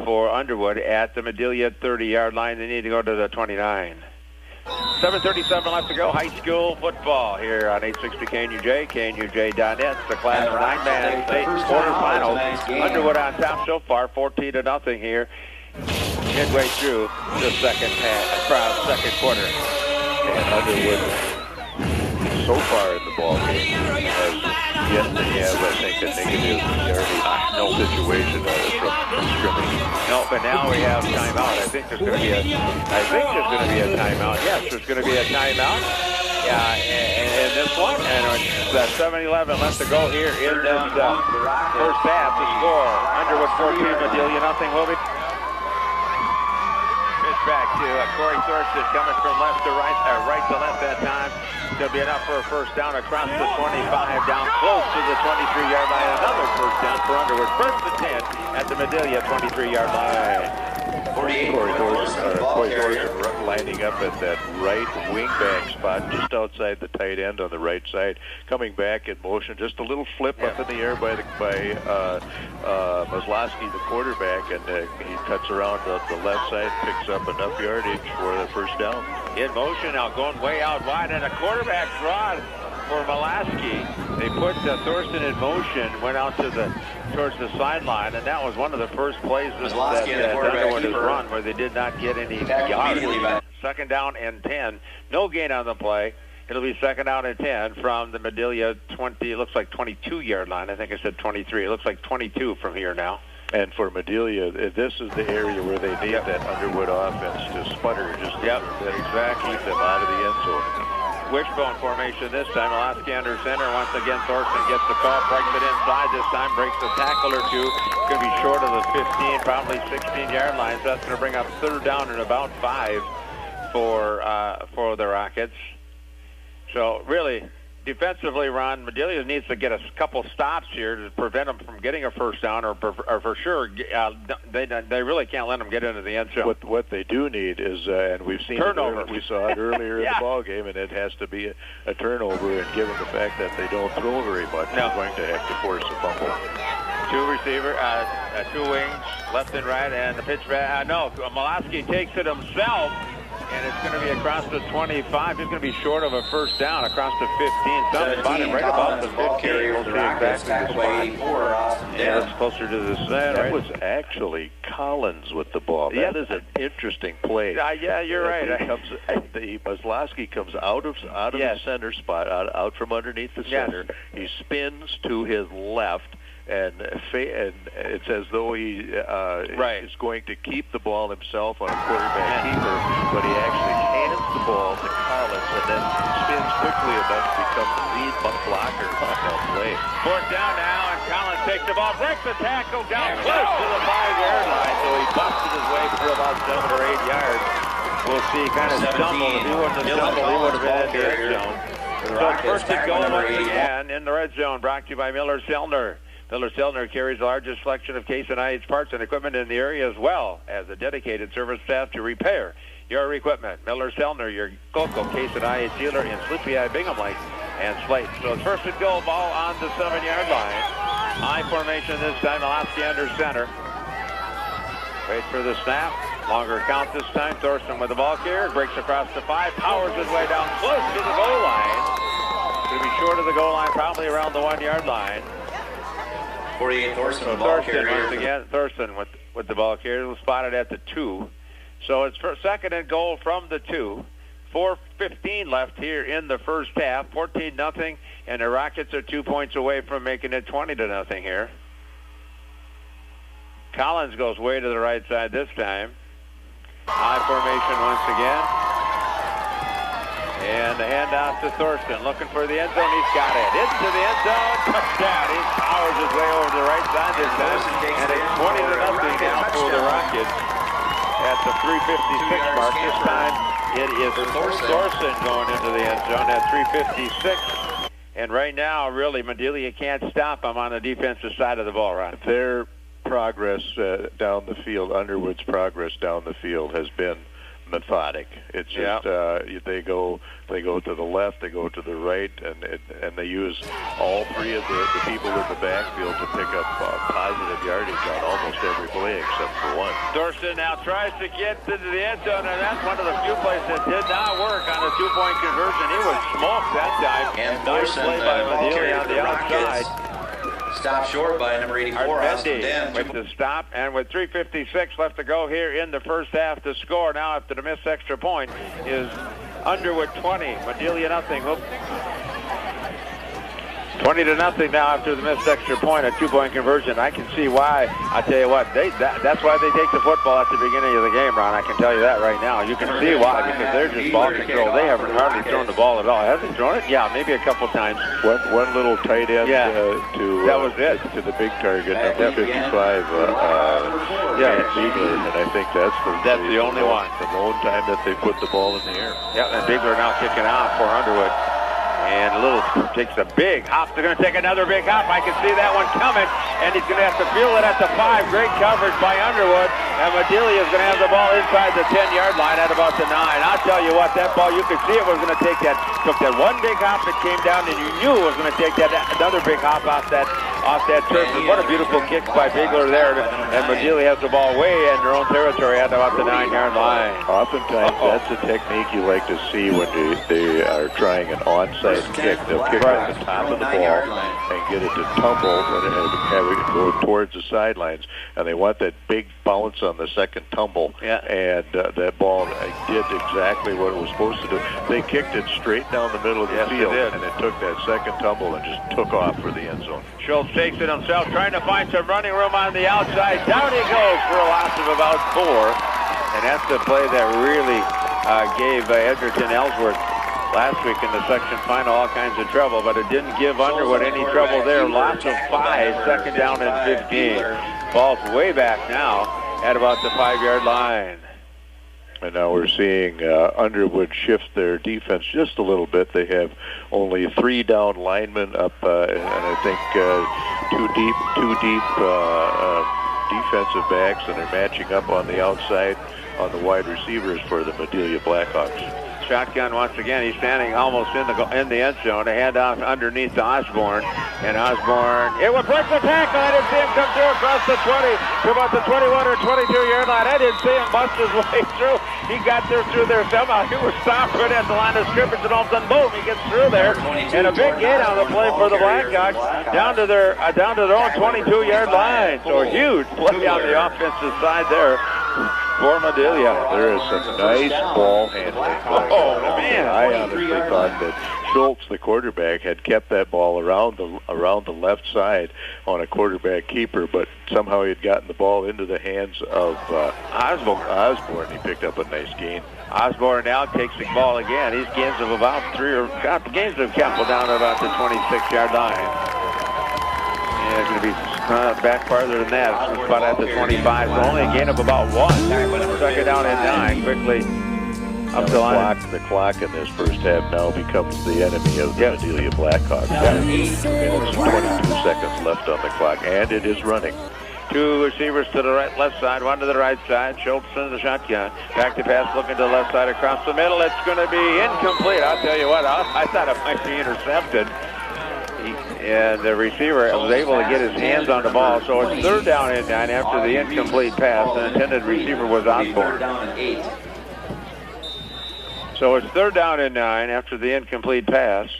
S6: for Underwood at the Madelia 30-yard line. They need to go to the 29. 7:37 left to go. High school football here on 860 KNUJ, KNUJ.net. It's the Class of 9-man state quarterfinals. Underwood on top so far, 14-0 here. Midway through the second quarter.
S5: And Underwood, so far in the ball game, has yet to have, I think, a negative situation from scrimmage.
S6: No, but now we have timeout. I think there's going to be a timeout. Yes, there's going to be a timeout. In this one, and it's 7:11 left to go here in this first half. The score: Underwood 14, Madelia nothing. Will be pitch back to Corey Thorson, coming from left to right, right to left that time. It'll be enough for a first down across the 25, down close to the 23-yard line. Another first down for Underwood. First and 10 at the Madelia 23-yard line.
S5: Corey Thorson lining up at that right wingback spot, just outside the tight end on the right side, coming back in motion. Just a little flip up in the air by Maslowski, the quarterback, and he cuts around the left side, picks up enough yardage for the first down.
S6: In motion now, going way out wide, and a quarterback draw for Mulaski. They put Thorson in motion, went out towards the sideline, and that was one of the first plays that Underwood has run where they did not get any yards. Second down and 10. No gain on the play. It'll be second down and 10 from the Madelia 20, it looks like 22-yard line. I think I said 23. It looks like 22 from here now.
S5: And for Madelia, this is the area where they need that Underwood offense to sputter just exactly keep them out of the end zone.
S6: Wishbone formation this time. Mulaski under center. Once again, Thorson gets the call, breaks it inside. This time breaks a tackle or two. It's going to be short of the 15, probably 16-yard line. So that's going to bring up 3rd down and about 5 for the Rockets. So really, defensively, Ron, Madelia needs to get a couple stops here to prevent them from getting a first down, or for sure, they really can't let them get into the end zone.
S5: What they do need is, and we've seen
S6: turnover.
S5: We saw it earlier in the ball game, and it has to be a turnover. And given the fact that they don't throw very much, they're going to have to force a fumble.
S6: 2 receiver, 2 wings, left and right, and the pitch back. Mulaski takes it himself. And it's going to be across the 25. He's going to be short of a first down across the 15. Some spot him right about the 15. We'll see exactly the spot. Yeah, it's closer to the center.
S5: That was actually Collins with the ball. That is an interesting play.
S6: Yeah, you're right.
S5: The Maslowski comes out of the center spot, out from underneath the center. He spins to his left. And it's as though he is going to keep the ball himself on a quarterback keeper, but he actually hands the ball to Collins and then spins quickly enough to become the lead blocker on that play.
S6: Fourth down now, and Collins takes the ball, breaks the tackle down close to the 5-yard line, so he busted his way for about 7 or 8 yards. We'll see, kind of stumbled. If he wouldn't have stumbled, he would have been in the red zone. So first and goal once again in the red zone, brought to you by Miller-Selner. Miller-Selner carries the largest selection of Case IH parts and equipment in the area, as well as a dedicated service staff to repair your equipment. Miller-Selner, your local Case IH dealer in Sleepy Eye, Bingham Lake, and Slate. So it's first and goal, ball on the 7-yard line. High formation this time, Madelia under center. Wait for the snap. Longer count this time. Thorson with the ball carrier, breaks across the 5, powers his way down close to the goal line. Going to be short of the goal line, probably around the 1-yard line.
S3: 48 Thorson with the ball
S6: Thorson
S3: carrier.
S6: once again. Thorson with the ball carrier was spotted at the 2. So it's for second and goal from the 2. 4:15 left here in the first half. 14-0, and the Rockets are 2 points away from making it 20-0 here. Collins goes way to the right side this time. High formation once again. And the handoff to Thorson, looking for the end zone. He's got it. Into the end zone. Touchdown. He powers his way over to the right side this time. And it's 20-0 now for the Rockets at the 3:56 mark. This time it is Thorson going into the end zone at 3:56. And right now, really, Madelia can't stop him on the defensive side of the ball, Ron.
S5: Their progress down the field, Underwood's progress down the field has been methodic. It's just they go to the left, they go to the right, and they use all 3 of the people in the backfield to pick up positive yardage on almost every play except for one.
S6: Thorson now tries to get into the end zone, and that's one of the few plays that did not work on the 2-point conversion. He was smoked that time.
S3: And
S6: nice
S3: Thorson,
S6: play by
S3: ball carrier
S6: Madelia on
S3: for the
S6: the
S3: Rockets.
S6: outside.
S3: Stopped short by number 84, Austin Den.
S6: With the stop, and with 3:56 left to go here in the first half, the score now after the missed extra point is Underwood 20, Madelia nothing. 20-0 now after the missed extra point, a 2-point conversion. I can see why. I tell you what, that's why they take the football at the beginning of the game, Ron. I can tell you that right now. You can see why, because they're just ball control. They haven't hardly thrown the ball at all. Have they thrown it? Yeah, maybe a couple times.
S5: One little tight end
S6: that was it.
S5: to the big target, number 55, Ziegler, and I think that's
S6: the only one.
S5: The lone time that they put the ball in the air.
S6: Yeah, and Ziegler now kicking out for Underwood. And Little takes a big hop. They're going to take another big hop. I can see that one coming. And he's going to have to feel it at the 5. Great coverage by Underwood. And Madelia is going to have the ball inside the 10-yard line at about the 9. I'll tell you what, that ball, you could see it was going to took that one big hop that came down, and you knew it was going to take another big hop off that turf. And what a beautiful kick by Ziegler there. And Madelia has the ball way in their own territory at about the 9-yard line.
S5: Oftentimes, that's a technique you like to see when they are trying an onside kick. They'll kick at the top of the ball and get it to tumble and have it go towards the sidelines. And they want that big bounce on the second tumble.
S6: Yeah.
S5: And that ball did exactly what it was supposed to do. They kicked it straight down the middle of the field, and it took that second tumble and just took off for the end zone.
S6: Schultz takes it himself, trying to find some running room on the outside. Down he goes for a loss of about 4. And that's the play that really gave Edgerton Ellsworth last week in the section final all kinds of trouble, but it didn't give Underwood any trouble there. Lots of 5, second down and 15. Ball's way back now at about the 5-yard line.
S5: And now we're seeing Underwood shift their defense just a little bit. They have only 3 down linemen up, and I think 2 deep defensive backs, and they're matching up on the outside on the wide receivers for the Madelia Blackhawks.
S6: shotgun once again. He's standing almost in the end zone. A handoff underneath to Osborne. And Osborne, it would break the tackle. I didn't see him come through across the 20 to about the 21 or 22-yard line. I didn't see him bust his way through. He got through there somehow. He was stopped right at the line of scrimmage, and all of a sudden, boom, he gets through there. And a big gain on the play for the Blackhawks down to their own 22-yard line. So a huge play on the offensive side there for Madelia.
S5: There is some nice ball handling.
S6: Oh, man.
S5: I honestly thought that Schultz, the quarterback, had kept that ball around the left side on a quarterback keeper, but somehow he had gotten the ball into the hands of Osborne. He picked up a nice gain.
S6: Osborne now takes the ball again. These gains of about gains have kept down to about the 26-yard line. Yeah, it's going to be back farther than that. It's about at the 25. So only a gain of about 1. Second down and 9. Quickly up the line.
S5: The clock in this first half now becomes the enemy of the Madelia Blackhawks. 2 minutes and 22 seconds left on the clock, and it is running.
S6: 2 receivers to the left side, 1 to the right side. Schultz in the shotgun. Back to pass, looking to the left side across the middle. It's going to be incomplete. I'll tell you what, I thought it might be intercepted. And the receiver was able to get his hands on the ball. So it's third down and 9 after the incomplete pass. The intended receiver was Osborne. So it's third down and 9 after the incomplete pass.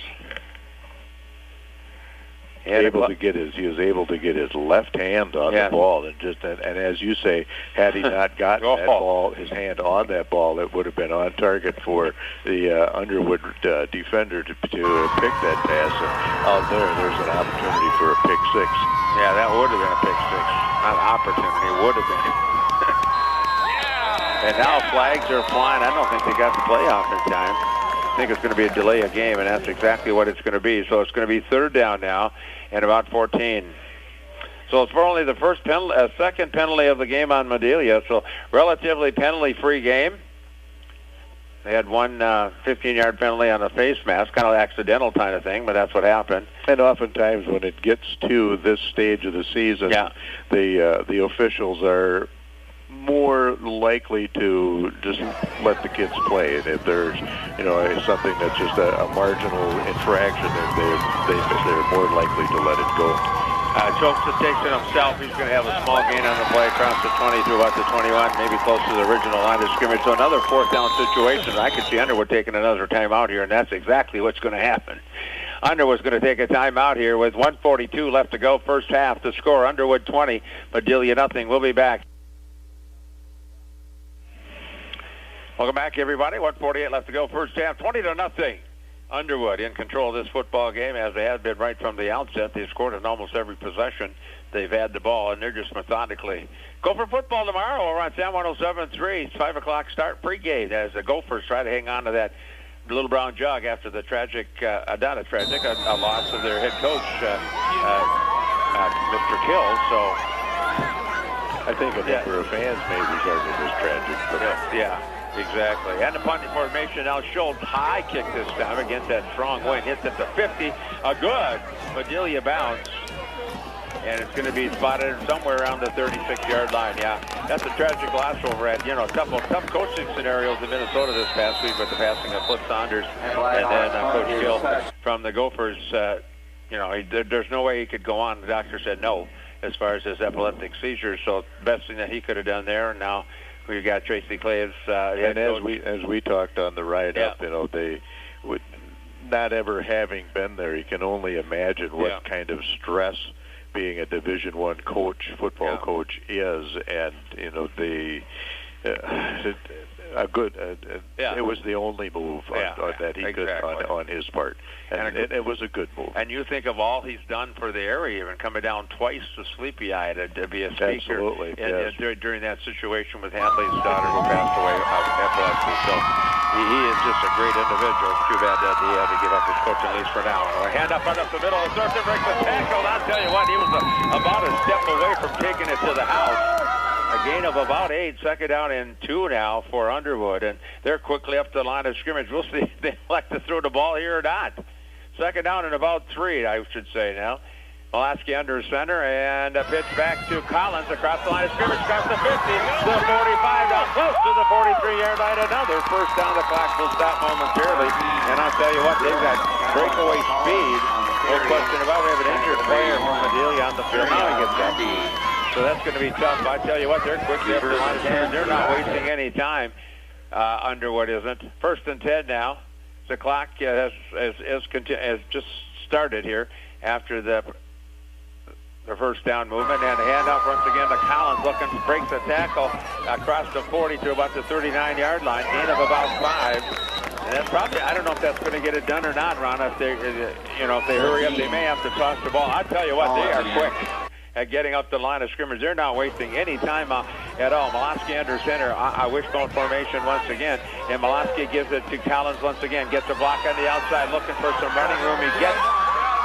S5: He was able to get his left hand on the ball, and as you say, had he not gotten that ball, his hand on that ball, it would have been on target for the Underwood defender to pick that pass. And out there's an opportunity for a pick 6.
S6: Yeah, that would have been a pick 6. Not an opportunity, would have been. And now flags are flying. I don't think they got the play off in time. I think it's going to be a delay of game, and that's exactly what it's going to be. So it's going to be third down now and about 14. So it's for only the second penalty of the game on Madelia. So relatively penalty-free game. They had one 15-yard penalty on a face mask, kind of accidental kind of thing, but that's what happened.
S5: And oftentimes when it gets to this stage of the season, the officials are more likely to just let the kids play. And if there's, something that's just a marginal infraction, they're more likely to let it go.
S6: Schultz takes it himself. He's going to have a small gain on the play across the 20 to about the 21, maybe close to the original line of scrimmage. So another fourth down situation. I could see Underwood taking another timeout here, and that's exactly what's going to happen. Underwood's going to take a timeout here with 1:42 left to go, first half. The score, Underwood 20, Madelia nothing. We'll be back. Welcome back, everybody. 1:48 left to go, first half, 20-0. Underwood in control of this football game, as they have been right from the outset. They've scored in almost every possession. They've had the ball, and they're just methodically. Gopher football tomorrow. We're on Sam 107.3. It's 5 o'clock start pregame as the Gophers try to hang on to that little brown jug after the tragic, a loss of their head coach, Mr. Kill. So
S5: I think a number of fans may regard it as tragic.
S6: Yeah. Exactly. And the punt formation now. Schultz high kick this time against that strong wind. Hits at the 50. A good Madelia bounce. And it's going to be spotted somewhere around the 36-yard line. Yeah, that's a tragic loss over at, tough coaching scenarios in Minnesota this past week with the passing of Flip Saunders and then Coach Gill from the Gophers. There's no way he could go on. The doctor said no as far as his epileptic seizures. So best thing that he could have done there. And now we got Tracy Claves.
S5: And as we talked on the ride up, they would not ever having been there. You can only imagine what kind of stress being a Division I football coach is, and it was the only move that he could on his part, and it was a good move.
S6: And you think of all he's done for the area, even coming down twice to Sleepy Eye to be a speaker.
S5: Absolutely,
S6: during that situation with Hadley's daughter who passed away of epilepsy. So he is just a great individual. It's too bad that he had to give up his coaching lease for now. A hand up right up the middle, and starts to break the tackle. I'll tell you what, he was about a step away from taking it to the house. A gain of about 8, second down and 2 now for Underwood, and they're quickly up the line of scrimmage. We'll see if they elect to throw the ball here or not. Second down and about 3, I should say now. Molaski under center, and a pitch back to Collins across the line of scrimmage, across the 50, the 45, down close to the 43-yard line. Another first down. The clock will stop momentarily. And I'll tell you what, they've got breakaway speed. No question about it. We have an injured player from Madelia on the field. Now he gets up. So that's going to be tough. I tell you what, they're quickly up the line of scrimmage. They're not wasting any time. Underwood isn't. 1st and 10 now. The clock has just started here after the first down movement, and the handoff once again to Collins, looking to break the tackle across the 40 to about the 39-yard line, gain of about 5. And that's probably, I don't know if that's going to get it done or not, Ron. If they hurry up, they may have to toss the ball. I tell you what, they are quick at getting up the line of scrimmage. They're not wasting any time at all. Molosky under center. I wishbone formation once again, and Molosky gives it to Collins once again. Gets a block on the outside, looking for some running room. He gets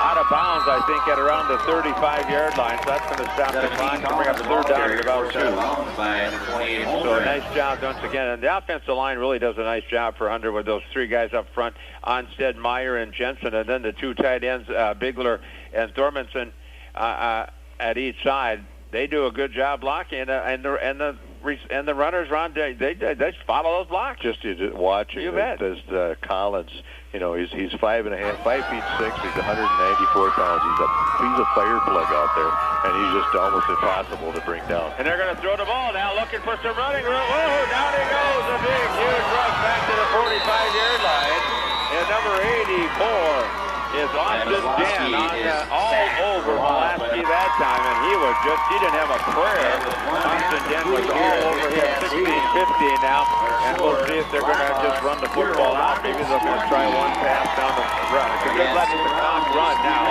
S6: out of bounds, I think, at around the 35-yard line. So that's going to stop the clock and bring up 3rd down at about 2. So a nice job once again. And the offensive line really does a nice job for Underwood. Those 3 guys up front, Onstead, Meyer, and Jensen, and then the 2 tight ends, Bigler and Thormanson, at each side. They do a good job blocking, and the runners, Ron, they follow those blocks.
S5: Just watching
S6: you bet.
S5: This Collins, he's 5'5", 5'6", he's 194 pounds. He's a fire plug out there, and he's just almost impossible to bring down.
S6: And they're going to throw the ball now, looking for some running room. Whoa, down he goes, a big, huge rush back to the 45-yard line. And number 84 is Austin Den all over Molosky that time, and he didn't have a prayer. Austin Den was all over him, 16-15 now, and we'll see if they're going to just run the football out. Maybe they're going to try one pass down the run. Because they're letting the clock run now.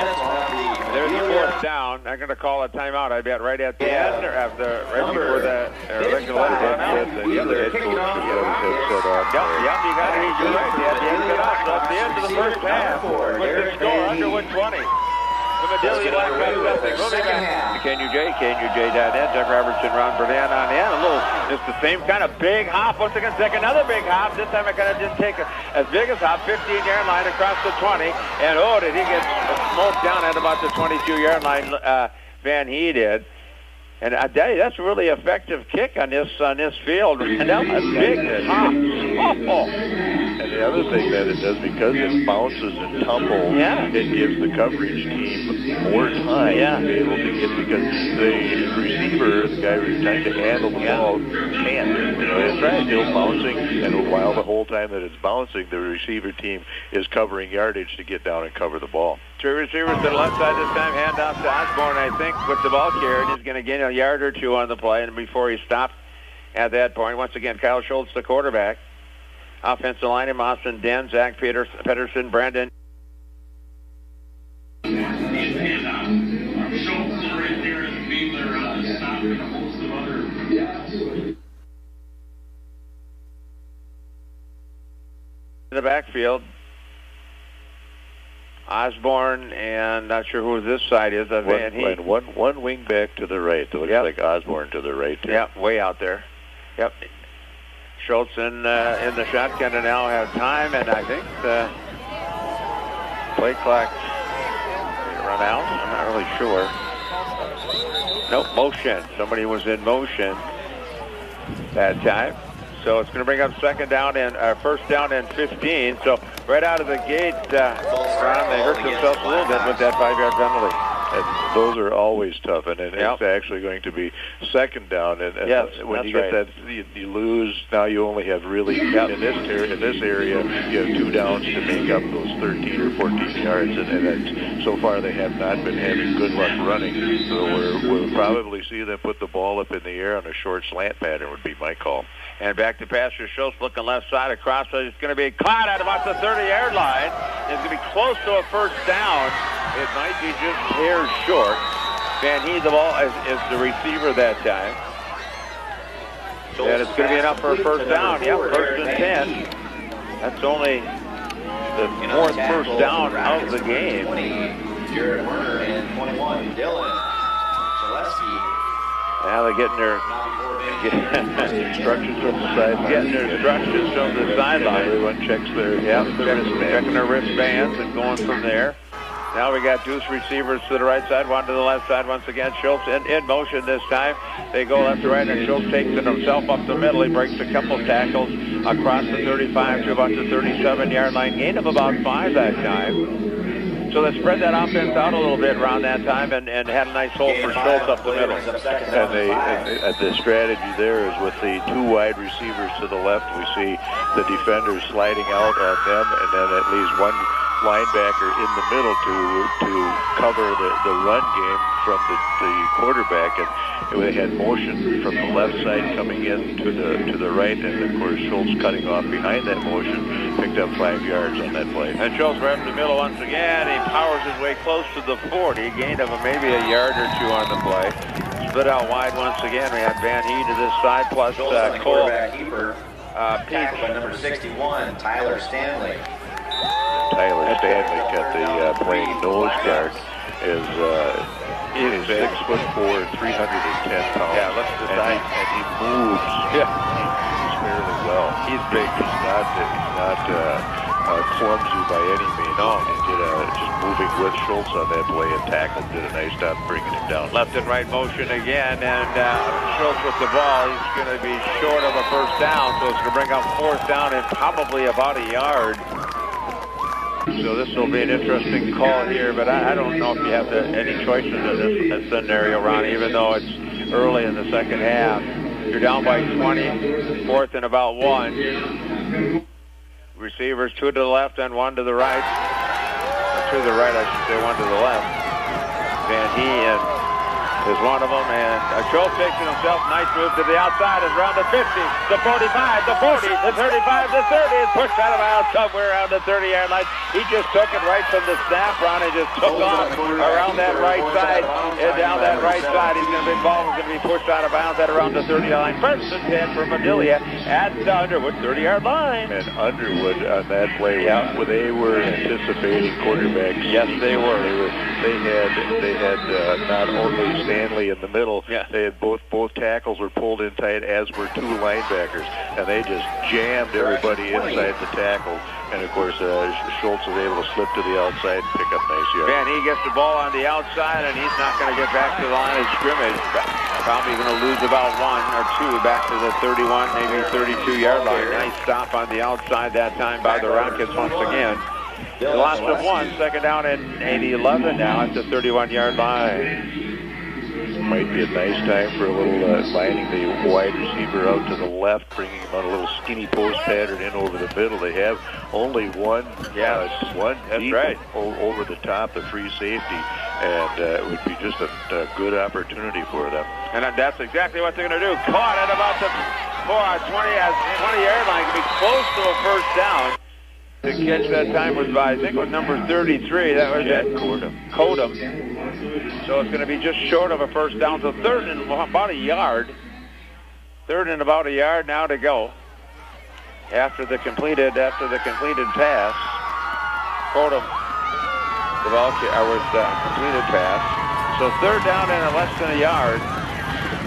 S6: There's the 4th down. They're going to call a timeout, I bet, right at the end, or right before the regular run out.
S5: The other head coach set off.
S6: Yep, you got it. You're right. They had the end set off. So at the end of the first half, with the score, Underwood 20. The Madelia Blackhawks nothing. We'll be back. KNUJ.net. Doug Robertson, Ron Berdan on the end. Just the same kind of big hop. Once again, another big hop. This time it kind of didn't take as big as hop. 15-yard line across the 20. And did he get smoked down at about the 22-yard line? Van He did. And I tell you, that's a really effective kick on this field. And that was a big hop.
S5: And the other thing that it does, because it bounces and tumbles, it gives the coverage team more time to be able to get, because the receiver, the guy who's trying to handle the ball, can't. It's still bouncing, and while the whole time that it's bouncing, the receiver team is covering yardage to get down and cover the ball.
S6: 3 receivers to the left side this time. Hand off to Osborne, I think, with the ball carried. He's going to gain a yard or 2 on the play, and before he stopped at that point, once again, Kyle Schultz, the quarterback. Offensive line, Austin Den, Zach Pedersen, Brandon. In the backfield, Osborne, and not sure who this side is. Van He.
S5: One wing back to the right. It looks like Osborne to the right.
S6: Yep, way out there. Yep. Schultz in the shotgun and now have time, and I think the play clock run out. I'm not really sure. Nope, motion. Somebody was in motion that time. So it's going to bring up first down and 15. So right out of the gate, Ron, they hurt themselves a little bit with that 5-yard penalty.
S5: And those are always tough, and it's actually going to be 2nd down. And when you get that, you lose. Now you only have really in this area, you have 2 downs to make up those 13 or 14 yards, and so far they have not been having good luck running. So we'll probably see them put the ball up in the air on a short slant pattern would be my call.
S6: And back to Pastor Schultz, looking left side across. So it's going to be caught at about the 30-yard line. It's going to be close to a first down. It might be just hairs short. Van He, the ball is the receiver that time. And it's going to be enough for a first down. Yep, 1st and 10. That's only the 4th first down of the game.
S1: Jared Werner and 21, Dylan Gillespie.
S6: Now they're getting their
S5: instructions from the sideline.
S6: Getting their instructions from the sideline.
S5: Everyone checks their
S6: checking their wristbands and going from there. Now we got deuce receivers to the right side, one to the left side once again. Schultz in motion this time. They go left to right, and Schultz takes it himself up the middle. He breaks a couple tackles across the 35 to about the 37-yard line. Gain of about 5 that time. So they spread that offense out a little bit around that time and had a nice hole for Schultz up the middle.
S5: And the strategy there is with the 2 wide receivers to the left, we see the defenders sliding out on them, and then at least one linebacker in the middle to cover the run game from the quarterback, and they had motion from the left side coming in to the right, and of course Schultz cutting off behind that motion, picked up 5 yards on that play.
S6: And Schultz right up the middle once again. He powers his way close to the 40, gained of maybe a yard or 2 on the play. Split out wide once again. We had Van He to this side plus Cole.
S3: Quarterback keeper. Tackle by number 61, Tyler Stanley.
S5: Tyler Stanley got the playing nose guard. He's 6'4", 310 pounds.
S6: Yeah, let's decide.
S5: And he moves.
S6: Yeah,
S5: He's fairly well.
S6: he's big.
S5: He's not clumsy by any means.
S6: No.
S5: He did just moving with Schultz on that play and tackled. Did a nice job bringing him down.
S6: Left and right motion again, and Schultz with the ball. He's going to be short of a first down, so it's going to bring up 4th down and probably about a yard. So this will be an interesting call here, but I don't know if you have any choices in this scenario, Ron, even though it's early in the second half. You're down by 20, 4th and about 1. Receivers 2 to the left and 1 to the right. Or 2 to the right, I should say, 1 to the left. Van He is one of them, and Schultz takes it himself. Nice move to the outside, is around the 50, the 45, the 40, the 35, the 30, is pushed out of bounds somewhere around the 30-yard line. He just took it right from the snap, Ron, and just took off around that right side and down that right side. He's going to be ball is going to be pushed out of bounds at around the 30-yard line. 1st and 10 for Madelia at the Underwood 30-yard line.
S5: And Underwood on that play, they were anticipating quarterbacks.
S6: Yes, they were.
S5: They had not only Stanley in the middle.
S6: Yeah.
S5: They had both tackles were pulled in tight, as were 2 linebackers, and they just jammed everybody inside the tackle. And of course, Schultz was able to slip to the outside and pick up nice yards.
S6: Van He gets the ball on the outside, and he's not going to get back to the line of scrimmage. Probably going to lose about 1 or 2 back to the 31, maybe 32-yard line. Nice stop on the outside that time by the Rockets once again. The loss of 1, 2nd down and 11 now at the 31-yard line.
S5: Might be a nice time for a little lining the wide receiver out to the left, bringing him on a little skinny post pattern in over the middle. They have only one deep
S6: right.
S5: over the top, the free safety, and it would be just a good opportunity for them.
S6: And that's exactly what they're going to do. Caught at about the 20-yard line. Going to be close to a first down. The catch that time was by, I think it was number 33. That was Codum. So it's going to be just short of a first down. So 3rd and about a yard. 3rd and about a yard now to go. After the completed pass. Codum, the ball was completed pass. So 3rd down and less than a yard.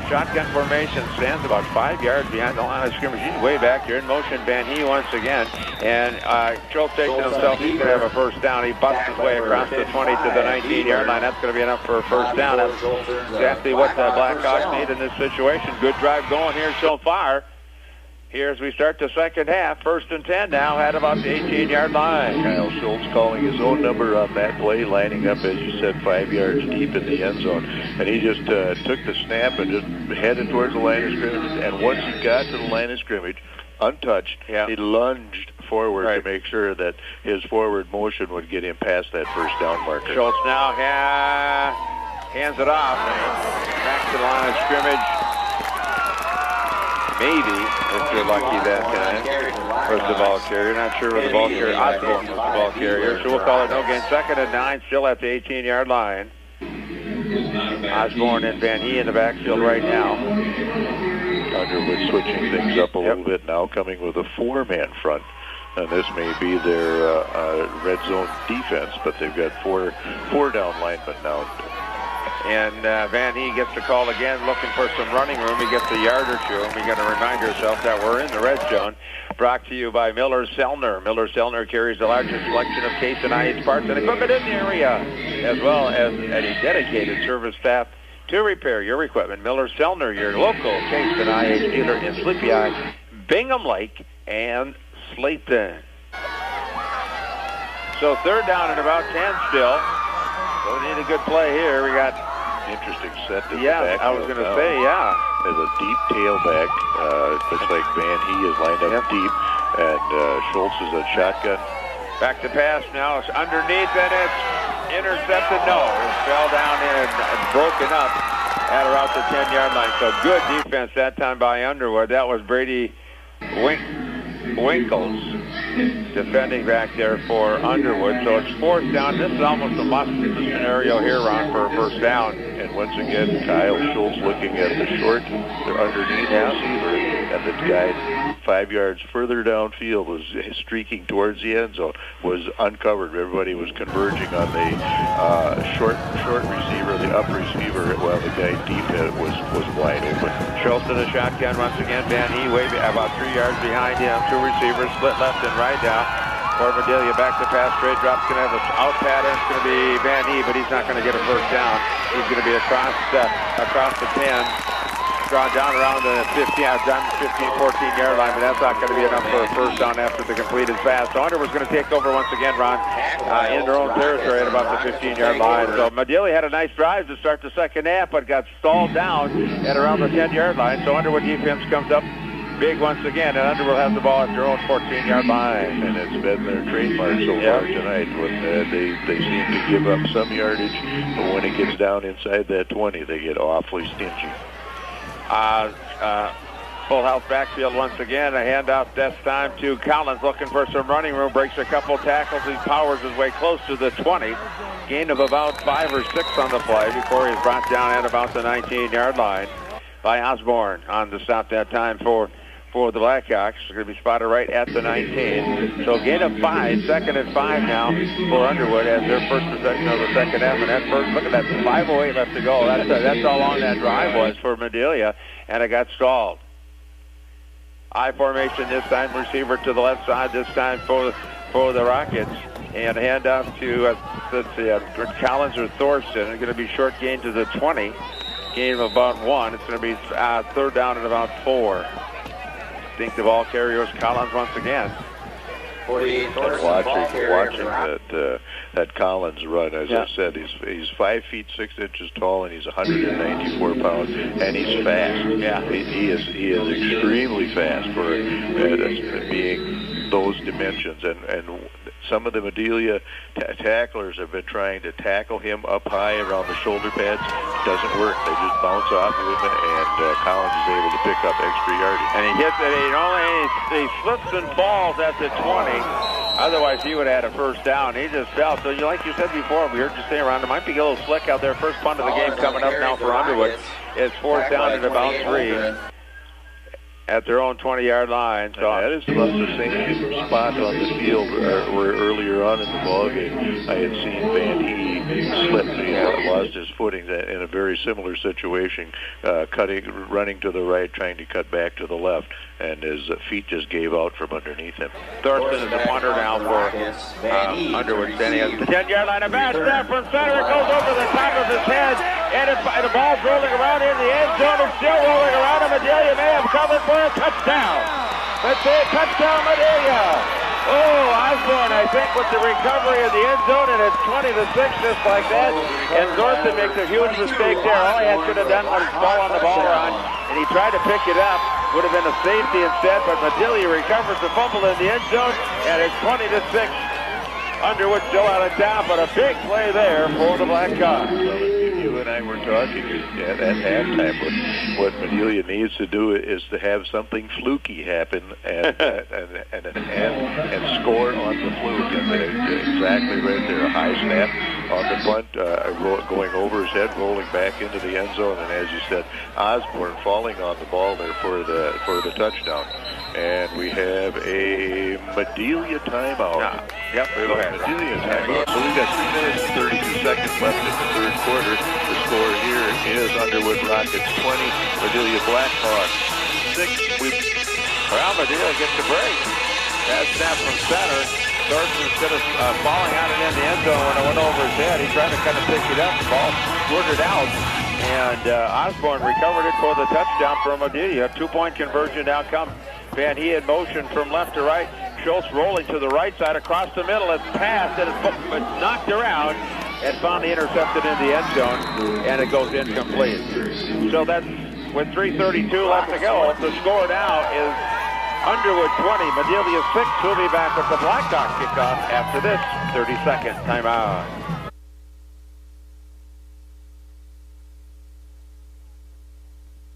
S6: Shotgun formation, stands about 5 yards behind the line of scrimmage. He's way back here in motion. Van He once again. And Schultz takes it himself. He's going to have a first down. He busts his way across the 20 to the 19-yard line. That's going to be enough for a first down. That's exactly what the Blackhawks need in this situation. Good drive going here so far. Here as we start the second half, 1st and 10 now at about the 18-yard line.
S5: Kyle Schultz calling his own number on that play, lining up, as you said, 5 yards deep in the end zone. And he just took the snap and just headed towards the line of scrimmage. And once he got to the line of scrimmage, untouched, he lunged forward to make sure that his forward motion would get him past that first down marker.
S6: Schultz now hands it off. Back to the line of scrimmage. Maybe, if you're lucky that time, was the ball carrier. Not sure what the ball carrier. Osborne was the ball carrier. So we'll call it no gain. 2nd and 9, still at the 18-yard line. Osborne and Van He in the backfield right now.
S5: Underwood switching things up a little bit now, coming with a 4-man front. And this may be their red zone defense, but they've got four down linemen now.
S6: And Van Hee gets the call again, looking for some running room. He gets a yard or two, and we got to remind ourselves that we're in the red zone. Brought to you by Miller-Selner. Miller-Selner carries the largest selection of case and IH parts and equipment in the area, as well as a dedicated service staff to repair your equipment. Miller-Selner, your local case and IH dealer in Sleepy Eye, Bingham Lake, and Slayton. So third down and about 10 still. So we need a good play here. We got
S5: interesting set to the
S6: yeah,
S5: back.
S6: I was going to say, yeah.
S5: There's a deep tailback. Looks like Van Hee is lined up deep, and Schultz is a shotgun.
S6: Back to pass now. It's underneath, and it's intercepted. No, it fell down and broken up at around the 10-yard line. So good defense that time by Underwood. That was Brady Winkles defending back there for Underwood. So it's fourth down. This is almost a must scenario here, Ron, for a first down.
S5: And once again, Kyle Schultz looking at the short, the underneath receiver, and the guy 5 yards further downfield was streaking towards the end zone, was uncovered. Everybody was converging on the short receiver, the up receiver, while the guy deep was wide open.
S6: Schultz in the shotgun once again. Van Hee way about 3 yards behind him. Two receivers split left and right now. For Madelia, back to pass, straight drop's going to have an out pattern. It's going to be Van Hee, but he's not going to get a first down. He's going to be across the 10, drawn down around the 15, 14-yard line, but that's not going to be enough for a first down after the completed pass. So Underwood's going to take over once again, Ron, in their own territory at about the 15-yard line. So Madelia had a nice drive to start the second half, but got stalled down at around the 10-yard line. So Underwood defense comes up big once again, and Underwood has the ball at their own 14-yard line.
S5: And it's been their trademark so far tonight. When they seem to give up some yardage, but when it gets down inside that 20, they get awfully stingy.
S6: Full house backfield once again. A handoff this time to Collins, looking for some running room. Breaks a couple tackles. He powers his way close to the 20. Gain of about 5 or 6 on the play before he's brought down at about the 19-yard line by Osborne on the stop that time for the Blackhawks. They're going to be spotted right at the 19. So gain of 5, second and 5 now for Underwood as their first possession of the second half. And that first, look at that, 5:08 left to go. That's how long that drive was for Madelia, and it got stalled. I formation this time, receiver to the left side this time for the Rockets. And handoff to, Collins or Thorson. It's going to be short gain to the 20. Gain of about 1. It's going to be third down at about 4. I think the ball carrier is Collins once again.
S5: Watching that Collins run, as I said, he's 5 feet 6 inches tall, and he's 194 pounds, and he's fast.
S6: Yeah,
S5: he is extremely fast for being those dimensions, and some of the Madelia tacklers have been trying to tackle him up high around the shoulder pads. It doesn't work. They just bounce off of him, and Collins is able to pick up extra yardage.
S6: And he hits it. He slips and falls at the 20. Otherwise, he would have had a first down. He just fell. So, like you said before, we heard you say around, it might be a little slick out there. First punt of the game coming up now for Underwood. It's fourth down at about 3. At their own 20-yard line. So
S5: that is about the same spot on the field where earlier on in the ballgame I had seen Van Hee slip, lost his footing in a very similar situation, running to the right, trying to cut back to the left, and his feet just gave out from underneath him.
S6: Thorson is the punter now for Underwood, standing at the 10-yard line. A bad snap from center. It goes over the top of his head, and the ball's rolling around in the end zone. It's still rolling around, and Madelia may have covered for a touchdown. Let's say a touchdown, Madelia. Oh, Osborne, I think, with the recovery of the end zone, and it's 20-6 just like that. And Thorson makes a huge mistake there. All he should have done was fall on the ball run, and he tried to pick it up. Would have been a safety instead, but Madelia recovers the fumble in the end zone, and it's 20-6. Underwood still out of town, but a big play there for the Blackhawks.
S5: Well, you and I were talking at halftime. What Madelia needs to do is to have something fluky happen and score on the fluke. And exactly right there, a high snap on the punt, going over his head, rolling back into the end zone, and as you said, Osborne falling on the ball there for the touchdown. And we have a Madelia timeout.
S6: Yep, go ahead.
S5: Madelia timeout. So we've got 3 minutes and 32 seconds left in the third quarter. The score here is Underwood Rockets 20, Madelia Blackhawks 6.
S6: Well, Madelia gets the break. That snap from center. Thorson, instead of falling out and in the end zone when it went over his head, he tried to kind of pick it up. The ball squirted out. And Osborne recovered it for the touchdown for Madelia. 2-point conversion now comes. Van He in motion from left to right. Schultz rolling to the right side across the middle. It's passed and it's knocked around and finally intercepted in the end zone. And it goes incomplete. So that's with 3:32 left to go. The score now is Underwood 20, Madelia 6. We'll be back with the Blackhawks kickoff after this 30-second timeout.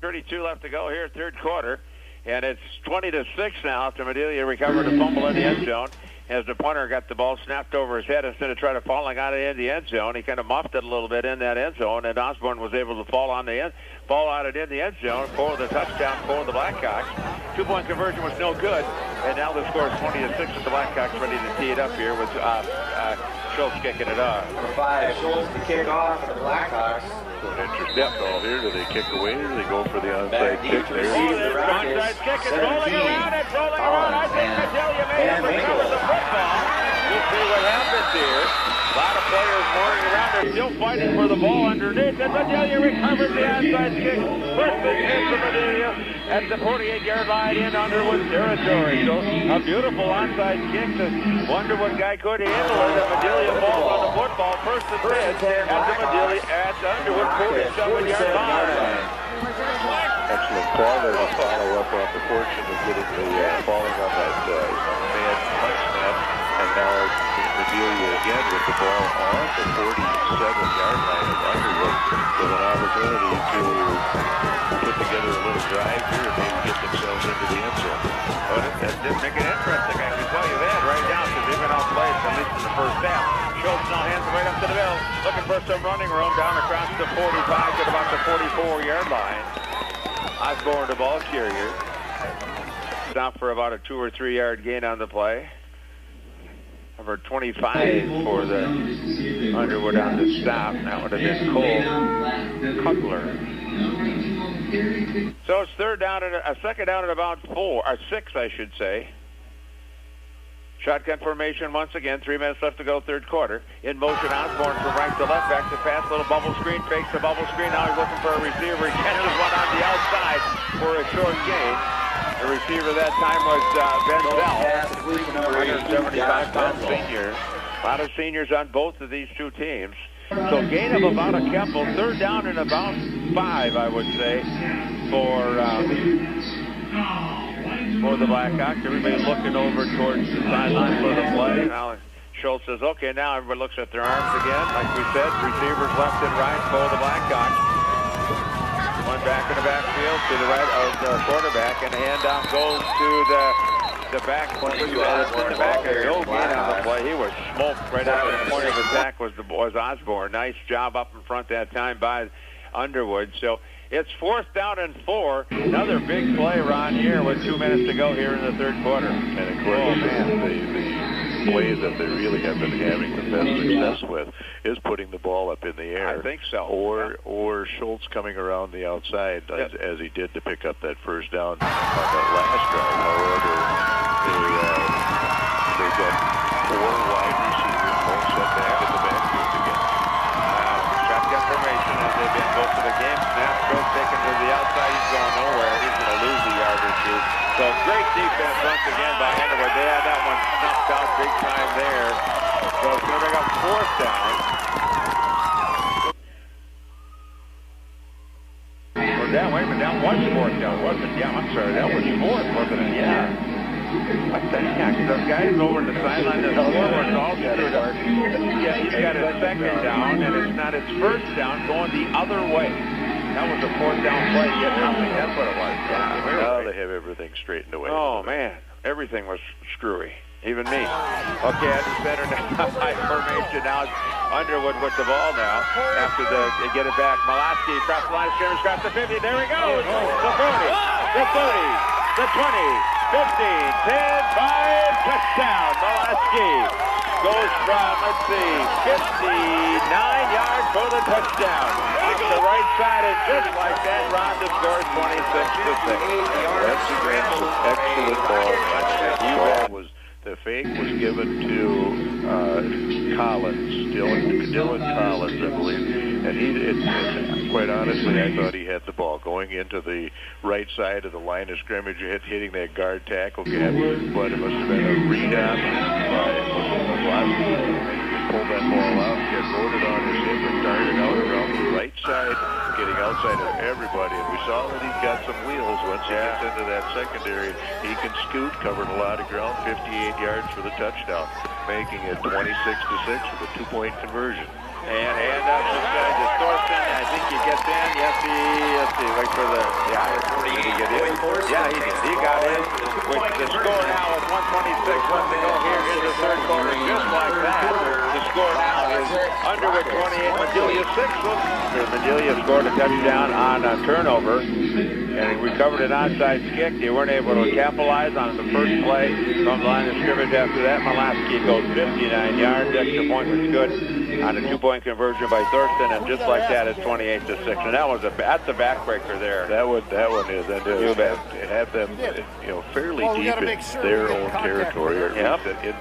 S6: .32 left to go here, third quarter. And it's 20-6 now after Madelia recovered a fumble in the end zone. As the punter got the ball snapped over his head instead of trying to falling out in the end zone, he kind of muffed it a little bit in that end zone, and Osborne was able to fall out in the end zone for the touchdown for the Blackhawks. 2-point conversion was no good, and now the score is 20-6 with the Blackhawks ready to tee it up here with Schultz kicking it off.
S1: Number 5, Schultz to kick off for the Blackhawks.
S5: So an interesting call here. Do they kick away or do they go for the onside kick there?
S6: Onside kick. It's rolling around. I think Madelia may have recovered the football. We'll see what happens here. A lot of players running around. They're still fighting for the ball underneath. And Madelia recovers the onside kick. First and 10 for Madelia at the 48-yard line in Underwood territory. So a beautiful onside kick. The Underwood guy could handle it. And Madelia falls on the football. First and 10 at the Underwood 47-yard line.
S5: Excellent call there to follow up on the fortune of getting the falling on that man punch snap. And now Madelia again with the ball on the 47-yard line of Underwood with an opportunity to put together a little drive here and maybe get themselves into the end zone.
S6: Well, that did make it interesting, I can tell you that right now, because they've been outplayed, at least in the first half. Schultz now hands it right up to the middle, looking for some running room down across the 45 to about the 44-yard line. Osborne, the ball carrier. Stop for about a 2 or 3 yard gain on the play. Number 25 for the Underwood on the stop. That would have been Cole Cutler. So it's second down at about 6, I should say. Shotgun formation once again. 3 minutes left to go, third quarter. In motion, Osborne from right to left, back to pass. Little bubble screen, fakes the bubble screen. Now he's looking for a receiver. He catches one on the outside for a short gain. The receiver that time was Ben Bell, 175-pound senior. A lot of seniors on both of these two teams. So gain of about a couple. Third down and about 5, I would say, for the Blackhawks. Everybody's looking over towards the sideline for the play. Now Schultz says, okay, now everybody looks at their arms again. Like we said, receivers left and right for the Blackhawks. One back in the backfield to the right of the quarterback, and the handoff goes to the back. In the back, no gain on the play. He was smoked right up at the point of attack was Osborne. Nice job up in front that time by Underwood. So it's 4th down and 4. Another big play, Ron, here with 2 minutes to go here in the third quarter.
S5: And of course, the play that they really have been having the best success with is putting the ball up in the air.
S6: I think so.
S5: Or Schultz coming around the outside as he did to pick up that first down on that last drive. However, they've got 4 wide receivers, both set back in the backfield again.
S6: Shotgun formation as they've been both of the game. Snap, Schultz taken to the outside. He's going nowhere. He's going to lose a yard or two. So great defense once again by Underwood. They had that one snuffed out big time there. So it's going to bring up 4th down. Wait a minute, that was 4th down, wasn't it? Yeah, I'm sorry, that was 4th, wasn't it? Yeah. What the heck? Those guys over the sideline, they're forward all screwed up. Yeah, he's got a second down, and it's not his first down going the other way. That was a 4th down play, yet nothing. That's what it was. Yeah,
S5: now they have everything straightened away.
S6: Oh, man. Everything was screwy. Even me. Okay, at the center now, high formation now. Underwood with the ball now. After they get it back. Malaski across the line of scrimmage, across the 50. There he goes. The 40, the 30, the 20. 15, 10, 5, touchdown. Molaski goes from, 59 yards for the touchdown. Off the right side, and just like that, Rhonda scores 26-6.
S5: That's an excellent ball. The fake was given to Collins, Dylan Collins, I believe. And quite honestly, I thought he had the ball going into the right side of the line of scrimmage, hitting that guard tackle gap. But it must have been a read on by Molaski. Pulled that ball out, get loaded on his hip, and darted out around the right side, getting outside of everybody. And we saw that he's got some wheels. Once he gets into that secondary, he can scoot, covered a lot of ground, 58 yards for the touchdown, making it 26-6 with a 2-point conversion.
S6: And hand up inside to Thorson. I think he gets in. Yes, let's see, wait for the, did he get in? Yeah, he did. He got in. With the score now is 126 left to go here in the third quarter. Just like that, the score now is Underwood 28, Madelia 6. Madelia scored a touchdown on a turnover, and he recovered an onside kick. They weren't able to capitalize on the first play from the line of scrimmage. After that, Molaski goes 59 yards. Extra point was good on a 2-point conversion by Thurston, and just like that, it's 28-6. And that's a backbreaker there.
S5: That one is, and to have them, fairly deep in their own territory, or at least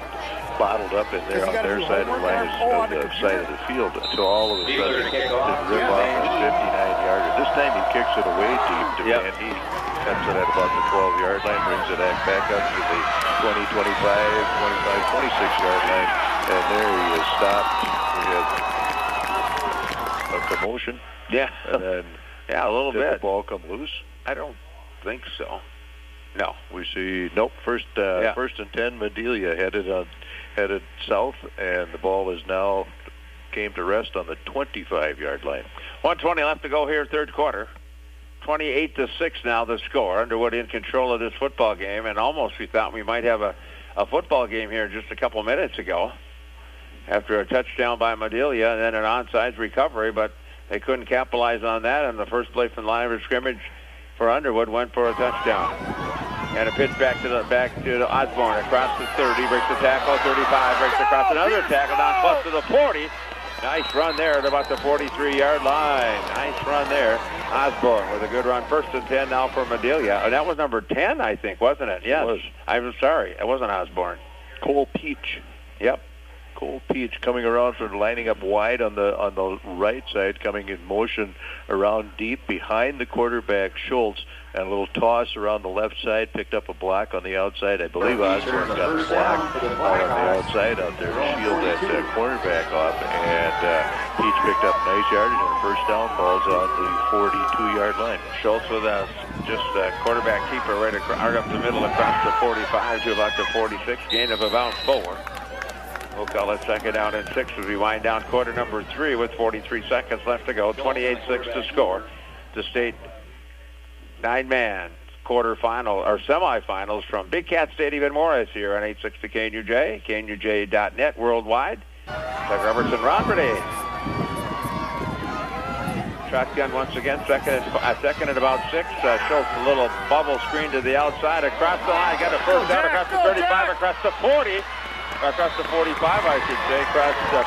S5: bottled up in there on their side of the line of the side of the field, until all of a sudden just rip off a 59-yarder. This time he kicks it away deep to Mandy. Cuts it at about the 12-yard line, brings it back up to the 20, 25, 26-yard line, and there he is stopped. We had a commotion.
S6: Yeah.
S5: And then
S6: a little bit.
S5: Did the ball come loose?
S6: I don't think so. No.
S5: We see, first and 10, Madelia headed south, and the ball is now came to rest on the 25-yard line.
S6: 1:20 left to go here, third quarter. 28-6 now the score. Underwood in control of this football game, and almost we thought we might have a football game here just a couple minutes ago after a touchdown by Madelia and then an onside recovery, but they couldn't capitalize on that, and the first play from the line of scrimmage for Underwood went for a touchdown. And a pitch back to Osborne across the 30, breaks the tackle, 35, breaks across another tackle, down close to the 40. Nice run there at about the 43-yard line. Nice run there. Osborne with a good run. First and 10 now for Madelia. And that was number 10, I think, wasn't it? Yes.
S5: It was.
S6: I'm sorry. It wasn't Osborne.
S5: Cole Peach.
S6: Yep.
S5: Cole Peach coming around, sort of lining up wide on the right side, coming in motion around deep behind the quarterback, Schultz, and a little toss around the left side, picked up a block on the outside. I believe Osborne got the block out on the outside out there to shield that cornerback off, and Peach picked up nice yardage, and the first down falls on the 42-yard line.
S6: Schultz with just a quarterback keeper right up the middle across the 45 to about the 46, gain of about 4. We'll call it second down and 6 as we wind down quarter number 3 with 43 seconds left to go. 28-6 to score. The state 9-man quarterfinal or semifinals from Big Cat Stadium in Morris here on 860 KNUJ, KNUJ.net worldwide. Doug Robertson, Ron Bernay. Shotgun once again, second at about 6. Schultz a little bubble screen to the outside across the line. Got a first down across the 35, across the 40. Across the 45, I should say, across the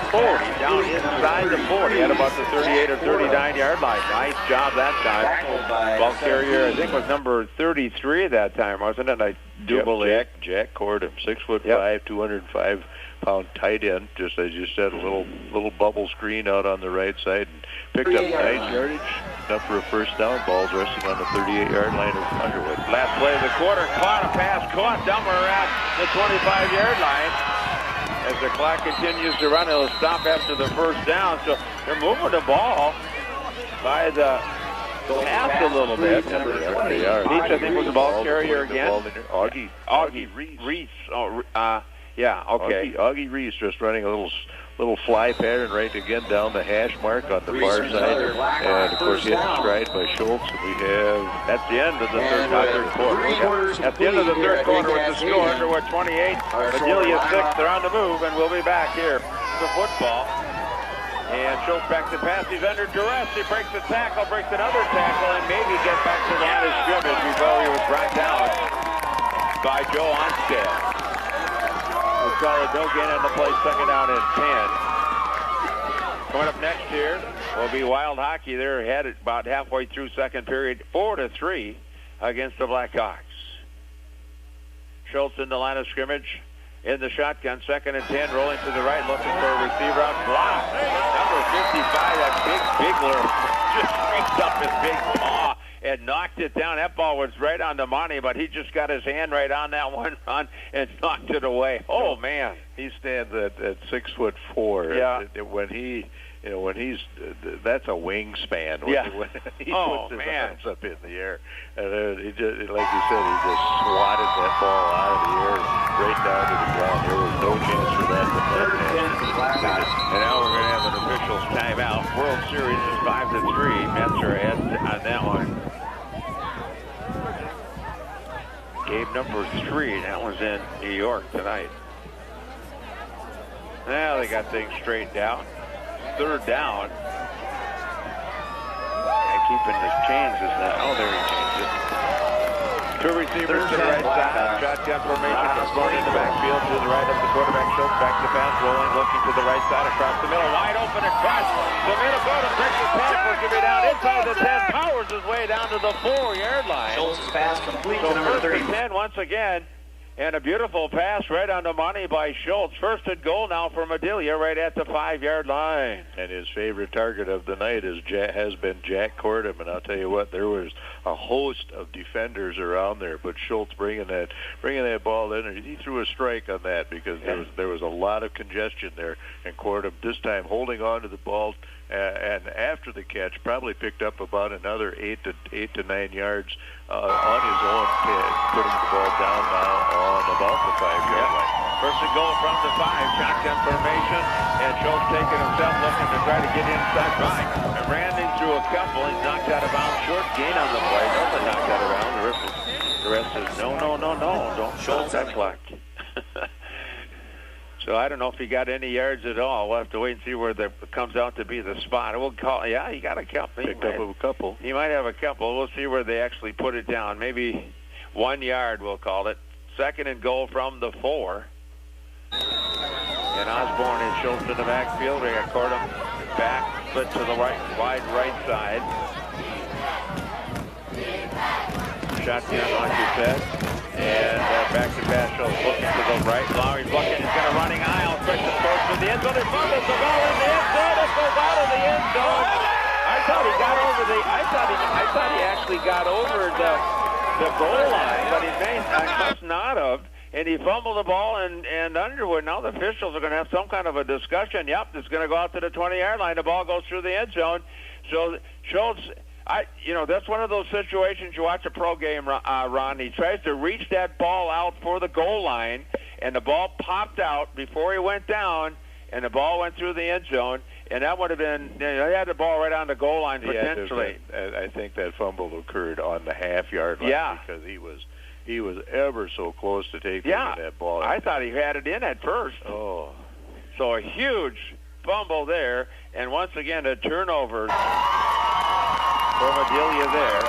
S6: 40, down inside the 40 at about the 38 or 39-yard line. Nice job that time. Ball carrier, I think, was number 33 that time, wasn't it? I do believe.
S5: Jack Cordham, 6'5", 205-pound tight end. Just as you said, a little bubble screen out on the right side, and picked up nice yardage. Enough for a first down. Ball's resting on the 38-yard line of Underwood.
S6: Last play of the quarter, caught a pass, caught somewhere at the 25-yard line. As the clock continues to run, it'll stop after the first down. So they're moving the ball by the pass a little bit.
S5: They are.
S6: Peach, I think, was the ball carrier again.
S5: Augie
S6: Reese. Yeah, okay.
S5: Augie Reese just running a little fly pattern right again down the hash mark on the far side, and of course hit in stride by Schultz. And we have
S6: that's the end of the third quarter. At the end of the third quarter with the score, Underwood 28, Madelia 6. They're on the move, and we'll be back here for football. And Schultz back to pass. He's under duress. He breaks the tackle, breaks another tackle, and maybe get back to the line of scrimmage before he was brought down. by Joe Onstead. We'll call it no gain on the play, second down and 10. Coming up next here will be Wild Hockey. They're ahead at about halfway through second period, 4-3 against the Blackhawks. Schultz in the line of scrimmage in the shotgun, second and 10, rolling to the right, looking for a receiver out. Block. Number 55, that big Bigler just reached up his big paw and knocked it down. That ball was right on the money, but he just got his hand right on that one run and knocked it away. Oh, man.
S5: He stands at 6'4".
S6: Yeah.
S5: When he's that's a wingspan. When he puts his arms up in the air, and he just, like you said, he just swatted that ball out of the air right down to the ground. There was no chance for that to happen.
S6: And now we're going to have an official's timeout. World Series is 5-3. Mets are ahead on that one. Game number 3. That one's in New York tonight. Now they got things straightened out. Third down. And keeping his chains is now. Oh, there he changed it. Two receivers to the right side. Shotgun formation. Is going in the backfield to the right of the quarterback. Schultz back to pass. Rolling, looking to the right side across the middle. Wide open across the middle. Gordon breaks his pass. Looking to be down inside the 10. Powers his way down to the 4-yard line.
S3: Schultz's pass complete
S6: So
S3: to number 30.
S6: 10 once again. And a beautiful pass right on the money by Schultz. First and goal now for Madelia right at the 5-yard line.
S5: And his favorite target of the night has been Jack Cordham. And I'll tell you what, there was a host of defenders around there, but Schultz bringing that ball in, and he threw a strike on that because there was a lot of congestion there. And Cordham this time holding on to the ball. And after the catch, probably picked up about another 8 to 9 yards on his own, putting the ball down now on about the 5-yard line.
S6: First and goal from the 5, shotgun formation, and Schultz taking himself, looking to try to get inside. Right, and ran into a couple. He's knocked out of bounds, short gain on the play. Nobody knocked out of bounds. The rest is no, don't Schultz that clock. So I don't know if he got any yards at all. We'll have to wait and see where that comes out to be the spot. We'll call. Yeah, he got a couple.
S5: Picked up a couple.
S6: He might have a couple. We'll see where they actually put it down. Maybe 1 yard, we'll call it. Second and goal from the 4. And Osborne and Schultz in the backfield. We got Cordham back, split to the right, wide right side. Shotgun, like you said. And back to pass, Schultz looking to the right. Lowry's looking, he's got a running aisle. Quick to throw to the end zone. He fumbles the ball in the end zone. It goes out of the end zone. I thought he got over I thought he actually got over the goal line, but he must not have. And he fumbled the ball, and Underwood. Now the officials are going to have some kind of a discussion. Yep, it's going to go out to the 20-yard line. The ball goes through the end zone. So Schultz, that's one of those situations you watch a pro game, Ron. He tries to reach that ball out for the goal line, and the ball popped out before he went down, and the ball went through the end zone. And that would have been, he had the ball right on the goal line potentially.
S5: I think that fumble occurred on the half-yard line because he was ever so close to taking that ball.
S6: I thought he had it in at first.
S5: Oh.
S6: So a huge fumble there, and once again a turnover for Madelia there.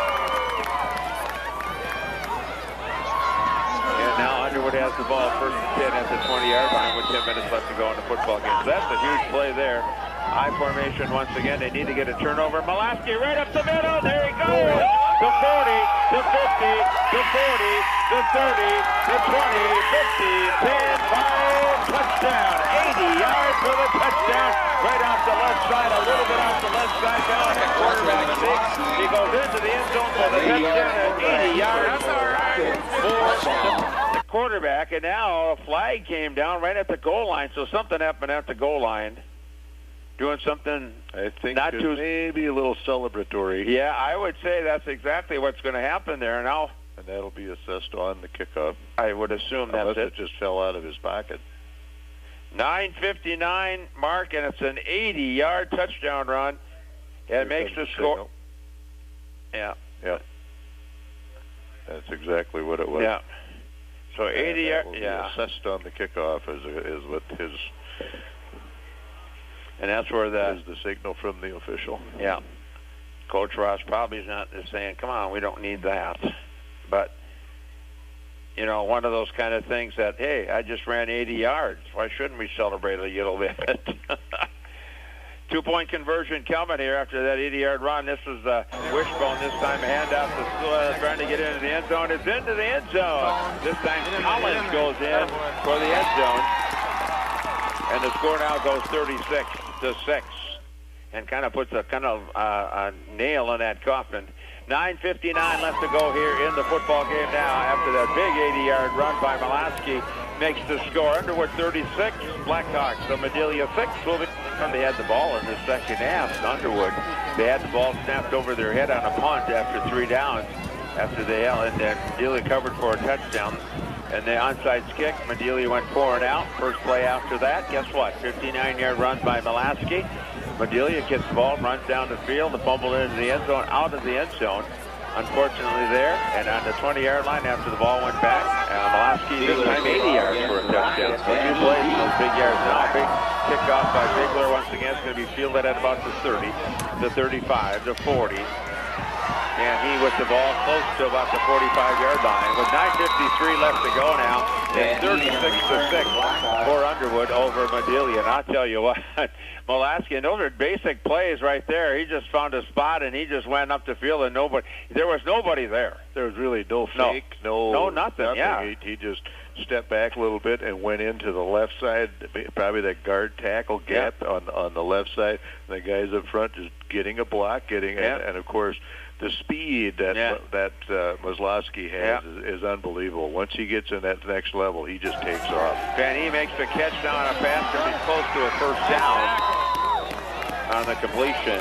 S6: And now Underwood has the ball first and 10 at the 20-yard line with 10 minutes left to go in the football game. So that's a huge play there. High formation once again. They need to get a turnover. Malasky right up the middle. There he goes. The 40, the 50, the 40, the 30, the 20, 50, 10, 5, touchdown. 80 yards for the touchdown. Right off the left side, a little bit off the left side, down at the quarterback. He goes into the end zone for the touchdown at 80 yards. That's all right. For the quarterback, and now a flag came down right at the goal line. So something happened at the goal line. Doing something,
S5: I think,
S6: not too
S5: maybe a little celebratory.
S6: Yeah, I would say that's exactly what's going to happen there now.
S5: And that'll be assessed on the kickoff.
S6: I would assume that's
S5: it just fell out of his pocket.
S6: 9:59 mark, and it's an 80-yard touchdown run. It makes the score. Yeah.
S5: Yeah. That's exactly what it was.
S6: Yeah. So 80 yards. Yeah.
S5: Assessed on the kickoff is what his.
S6: And that's where
S5: is the signal from the official.
S6: Yeah. Coach Ross probably is not saying, come on, we don't need that. But, you know, one of those kind of things that, hey, I just ran 80 yards. Why shouldn't we celebrate a little bit? 2-point conversion coming here after that 80-yard run. This is Wishbone. This time a handoff to trying to get into the end zone. It's into the end zone. This time Collins goes in for the end zone. And the score now goes 36-6. And kind of puts a a nail in that coffin. 9:59 left to go here in the football game now after that big 80-yard run by Molaski makes the score. Underwood 36, Blackhawks. So Madelia 6. They had the ball in the second half. Underwood, they had the ball snapped over their head on a punt after 3 downs. After they and then Madelia covered for a touchdown. And the onside kick, Madelia went 4 and out. First play after that, guess what? 59-yard run by Molaski. Madelia gets the ball, runs down the field, the fumble into the end zone, out of the end zone. Unfortunately there, and on the 20-yard line after the ball went back, Molaski this time 80 yards for a touchdown. So 2 plays in those big yards now. Big kickoff by Bigler once again. It's going to be fielded at about the 30, the 35, the 40. And he with the ball close to about the 45-yard line. With 9:53 left to go now, it's 36-6 for Underwood over Madelia. And I'll tell you what, Molaski, and those are basic plays right there. He just found a spot and he just went up the field and there was nobody there.
S5: There was really no fake,
S6: nothing. Yeah,
S5: he just stepped back a little bit and went into the left side, probably that guard tackle gap on the left side. And the guys up front just getting a block, and of course the speed that Mozlowski has is unbelievable. Once he gets in that next level, he just takes off.
S6: And he makes the catch down a pass to be close to a first down on the completion.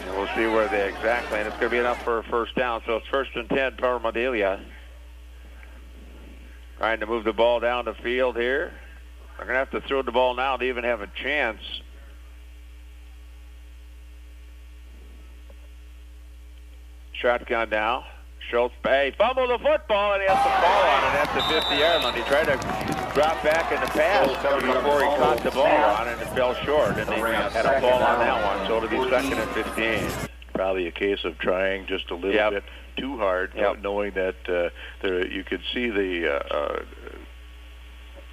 S6: And we'll see where they exactly, and it's going to be enough for a first down. So it's 1st and 10 for Madelia. Trying to move the ball down the field here. They're going to have to throw the ball now to even have a chance. Shotgun now. Schultz, fumbled the football, and he has the ball on it at the 50-yard line. He tried to drop back in the pass before he caught the ball on it, and it fell short, and they had a ball on that one, so it'll be 2nd and 15.
S5: Probably a case of trying just a little bit too hard, knowing that you could see the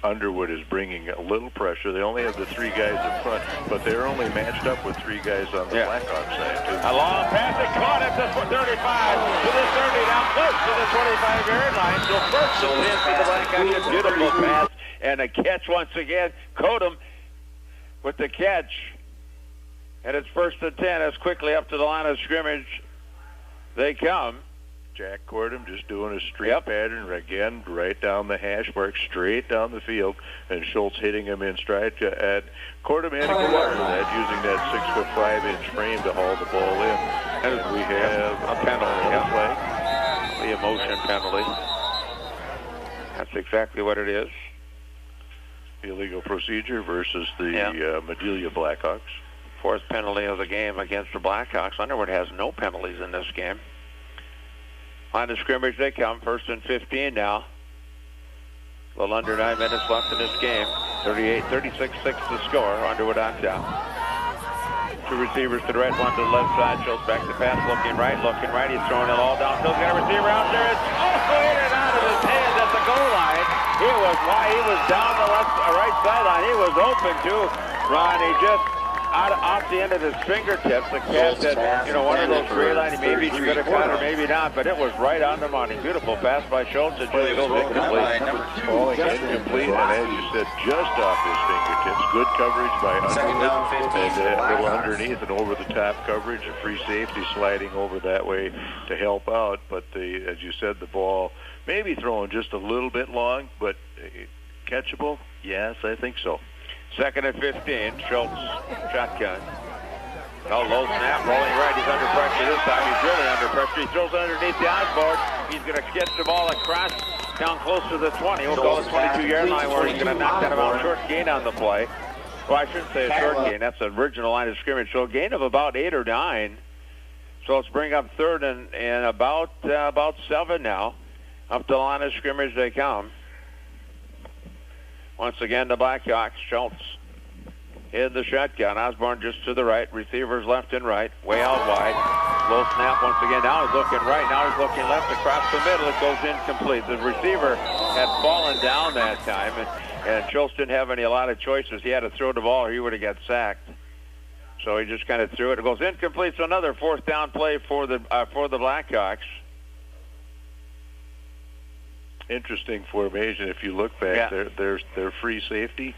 S5: Underwood is bringing a little pressure. They only have the 3 guys up front, but they're only matched up with 3 guys on the Blackhawks side, too.
S6: A long pass, it caught at the 35 to the 30, now close to the 25-yard line. So 1st and 10 for the Blackhawks. A beautiful pass and a catch once again. Kodum with the catch. And it's 1st and 10 as quickly up to the line of scrimmage they come.
S5: Jack Cordum just doing a street pattern again, right down the hash mark, straight down the field, and Schultz hitting him in stride. Cordum had to go up for that, using that 6'5" frame to haul the ball in. And we have
S6: a penalty. The emotion penalty. That's exactly what it is.
S5: Illegal procedure versus the Madelia Blackhawks.
S6: 4th penalty of the game against the Blackhawks. Underwood has no penalties in this game. Line of scrimmage they come, 1st and 15 now. A little under 9 minutes left in this game. 36-6 the score. Underwood on top. 2 receivers to the right, 1 to the left side. Schultz back to pass, looking right. He's throwing it all downfield. Got a receiver out there. It's in and out of his hands at the goal line. He was down the right sideline. He was open too. Ron, he just off the end of his fingertips. The catch that, one of those straight lines, maybe he could have caught or maybe not, but it was right on the money. Beautiful pass by Schultz. It just goes incomplete.
S5: Falling incomplete, and as you said, just off his fingertips. Good coverage by Underwood, and a little underneath and over the top coverage. A free safety sliding over that way to help out, but as you said, the ball maybe throwing just a little bit long, but catchable? Yes, I think so.
S6: 2nd and 15. Schultz, shotgun. Low snap, rolling right. He's under pressure this time. He's really under pressure. He throws underneath the outboard. He's going to catch the ball across down close to the 20. We'll call the 22-yard line where he's going to knock that about a short gain on the play. Well, I shouldn't say a short gain. That's the original line of scrimmage. So a gain of about 8 or 9. So let's bring up 3rd and about 7 now. Up the line of scrimmage they come. Once again, the Blackhawks. Schultz in the shotgun. Osborne just to the right. Receivers left and right. Way out wide. Slow snap once again. Now he's looking right. Now he's looking left across the middle. It goes incomplete. The receiver had fallen down that time, and Schultz didn't have a lot of choices. He had to throw the ball or he would have got sacked. So he just kind of threw it. It goes incomplete. So another fourth down play for the Blackhawks.
S5: Interesting formation. If you look back, their free safety.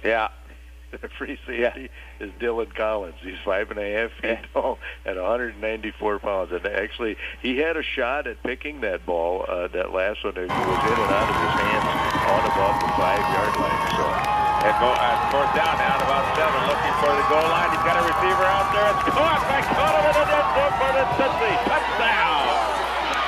S6: Yeah.
S5: The free safety is Dylan Collins. He's 5.5 feet tall and 194 pounds. And actually, he had a shot at picking that ball. That last one, it was in and out of his hands on above the 5-yard line. So,
S6: fourth down now at about 7, looking for the goal line. He's got a receiver out there. It's caught by Conover in the end zone for the Cincy. Touchdown.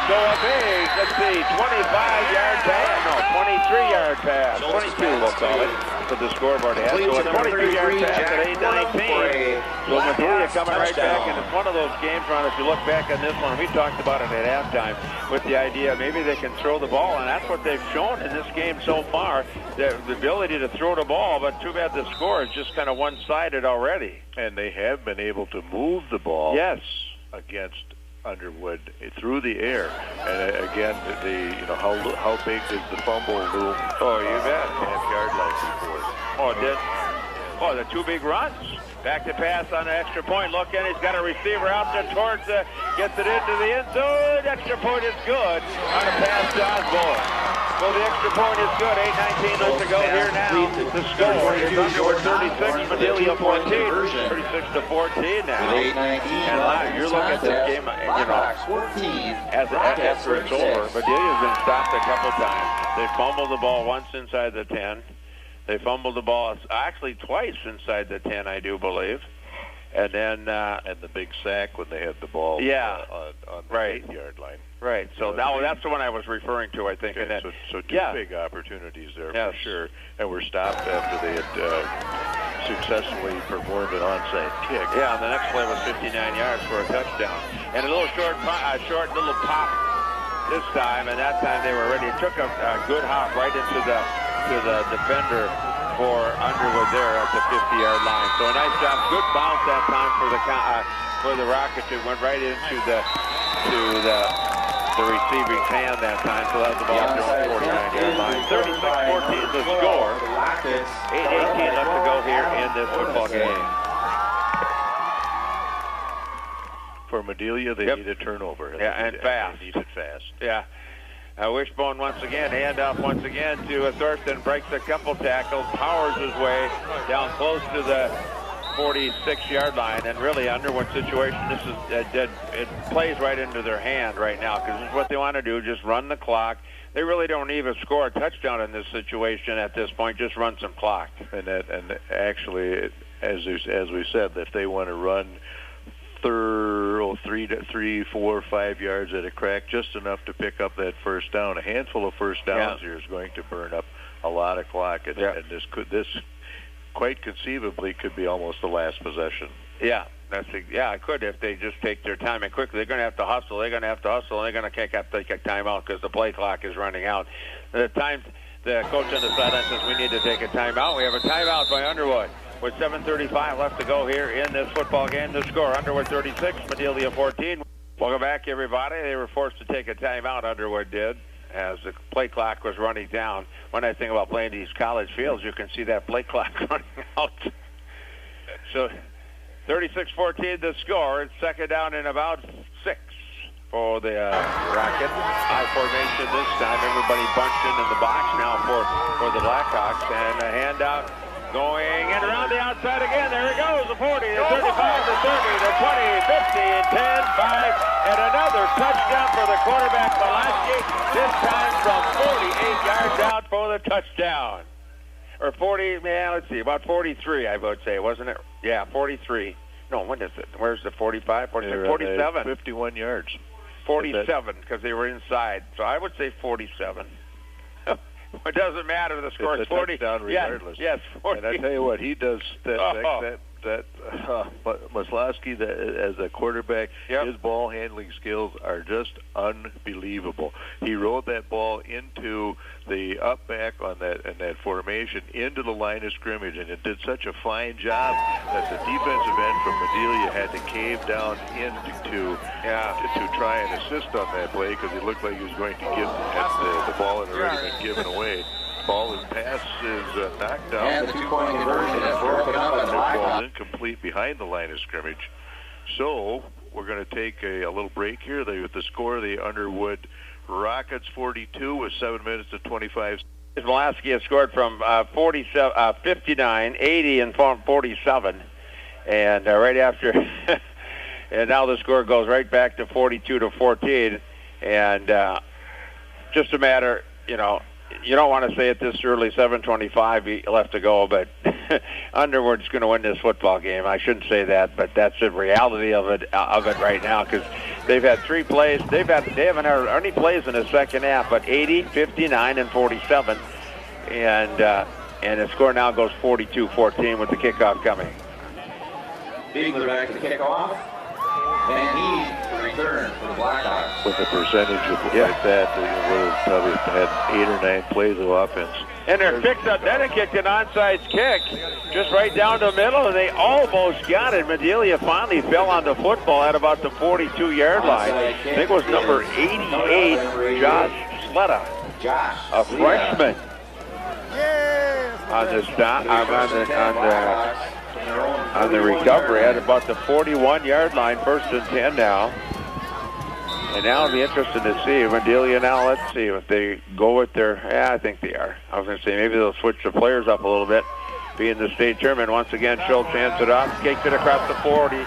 S6: So a big, 25-yard pass. No, 23-yard pass. 22, we'll call it. For the scoreboard has. So a 23-yard pass at 8:19. So Madelia coming right back, and it's one of those games, Ron, if you look back on this one, we talked about it at halftime with the idea maybe they can throw the ball, and that's what they've shown in this game so far, the ability to throw the ball, but too bad the score is just kind of one-sided already.
S5: And they have been able to move the ball against Underwood through the air, and again, how big is the fumble loom?
S6: Oh, you bet.
S5: Half-yard line before.
S6: The two big runs. Back to pass on the extra point. Look in, he's got a receiver out there towards gets it into the end zone. Extra point is good on a pass to Osborne. So the extra point is good. 8:19 left to go here now. The score is Underwood 36, Madelia 14. 36-14 now. And you're looking at this game, after it's over, Madelia's been stopped a couple times. They fumbled the ball once inside the 10. They fumbled the ball actually twice inside the 10, I do believe. And then
S5: and the big sack when they had the ball on the 8-yard line.
S6: Right. So now that's the one I was referring to, I think.
S5: Okay,
S6: and
S5: so two big opportunities there for sure. And were stopped after they had successfully performed an onside kick.
S6: Yeah, and the next play was 59 yards for a touchdown. And a little short little pop this time, and that time they were ready. It took a good hop right into the defender for Underwood there at the 50-yard line. So a nice job, good bounce that time for the Rockets. It went right into the receiving's hand that time. So that was the ball on the 49-yard line. 36-14 the score. 8:18 left to go here in this football game.
S5: For Madelia, they need a turnover.
S6: And fast.
S5: They need it fast.
S6: Yeah. Wishbone once again, handoff once again to Thurston, breaks a couple tackles, powers his way down close to the 46-yard line, and really Underwood situation, this is it plays right into their hand right now, because this is what they want to do, just run the clock. They really don't even score a touchdown in this situation at this point, just run some clock.
S5: And actually, as we said, if they want to run 3, 4, 5 yards at a crack, just enough to pick up that first down. A handful of first downs here is going to burn up a lot of clock, and this quite conceivably could be almost the last possession.
S6: Yeah, it could if they just take their time and quickly. They're going to have to hustle. And they're going to take a timeout because the play clock is running out. The coach on the sideline says we need to take a timeout. We have a timeout by Underwood. With 7:35 left to go here in this football game. The score, Underwood 36, Madelia 14. Welcome back, everybody. They were forced to take a timeout, Underwood did, as the play clock was running down. One nice thing about playing these college fields, you can see that play clock running out. So 36-14 the score. It's second down and about 6 for the Rockets. High formation this time. Everybody bunched in the box now for the Blackhawks. And a handout. Going and around the outside again. There it goes. The 40, the 35, the 30, the 20, 50, and 10, 5, and another touchdown for the quarterback, Pulaski. This time from 48 yards out for the touchdown. Or 40, let's see, about 43, I would say, wasn't it? Yeah, 43. No, when is it? Where's the 45? 47.
S5: 51 yards.
S6: 47, because they were inside. So I would say 47. It doesn't matter. The score is 40.
S5: Touchdown regardless.
S6: Yes, 40.
S5: And I tell you what, he does that Maslowski, as a quarterback, his ball handling skills are just unbelievable. He rode that ball into the up back on that formation into the line of scrimmage, and it did such a fine job that the defensive end from Madelia had to cave down in to try and assist on that play because it looked like he was going to give the ball had already been given away. Pass is knocked down.
S3: And the 2-point conversion is broken up and
S5: ball incomplete behind the line of scrimmage. So we're going to take a little break here. The score, the Underwood Rockets 42 with 7 minutes and 25 seconds.
S6: Malasky has scored from 59, 80, and 47. And right after, and now the score goes right back to 42-14. And just a matter, you don't want to say it this early, 7:25 left to go, but Underwood's going to win this football game. I shouldn't say that, but that's the reality of it right now because they've had 3 plays. They haven't had any plays in the second half, but 80, 59, and 47. And the score now goes 42-14 with the kickoff coming.
S3: Beagler back to kickoff. Van Hees to return for the Blackhawks.
S5: With a percentage of like that, we'll probably had 8 or 9 plays of offense.
S6: And they're picked up. Then it kicked an onside kick just right down the middle, and they almost got it. Madelia finally fell on the football at about the 42-yard line. I think it was number 88, Josh Sletta, a freshman. On the stop, on the recovery at about the 41-yard line, 1st and 10 now. And now it'll be interesting to see Madelia now. Let's see if they go with their, I think they are. I was going to say maybe they'll switch the players up a little bit, being the state tournament. Once again, Schultz hands it off, kicks it across the 40,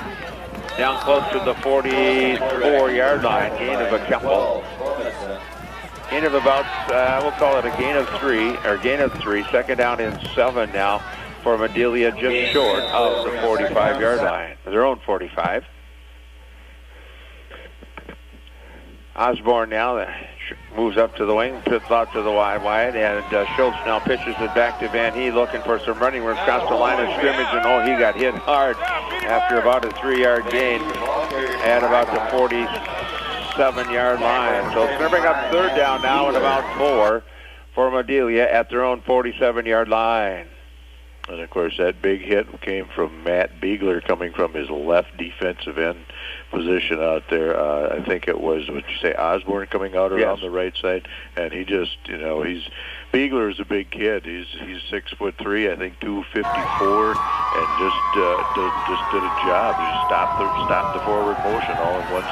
S6: down close to the 44-yard line, gain of a couple. Gain of about, we'll call it a gain of 3, or gain of 3, 2nd down and 7 now for Madelia, just short of the 45-yard line, their own 45. Osborne now moves up to the wing, puts out to the wide, and Schultz now pitches it back to Van Hee, looking for some running room across the line of scrimmage, and he got hit hard after about a 3-yard gain at about the 47-yard line. So it's going to bring up 3rd down now at about 4 for Madelia at their own 47-yard line.
S5: And, of course, that big hit came from Matt Beagler coming from his left defensive end position out there. I think it was, would you say, Osborne coming out around the right side. And he just, Beagler is a big kid. He's 6'3", I think 254, and just did a job. He just stopped the forward motion all in one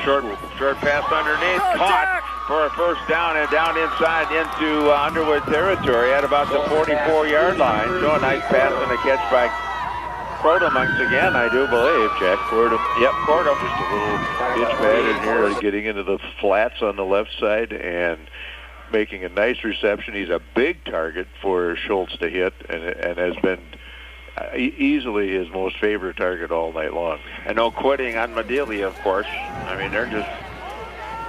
S6: short pass underneath, caught for a 1st down and down inside into Underwood territory at about the 44-yard line. So a nice pass and a catch by Cordum once again, I do believe, Jack.
S5: Cordum.
S6: Yep, Cordum.
S5: Just a little pitch pattern here, getting into the flats on the left side and making a nice reception. He's a big target for Schultz to hit and has been easily his most favorite target all night long.
S6: And no quitting on Madelia, of course. I mean, they're just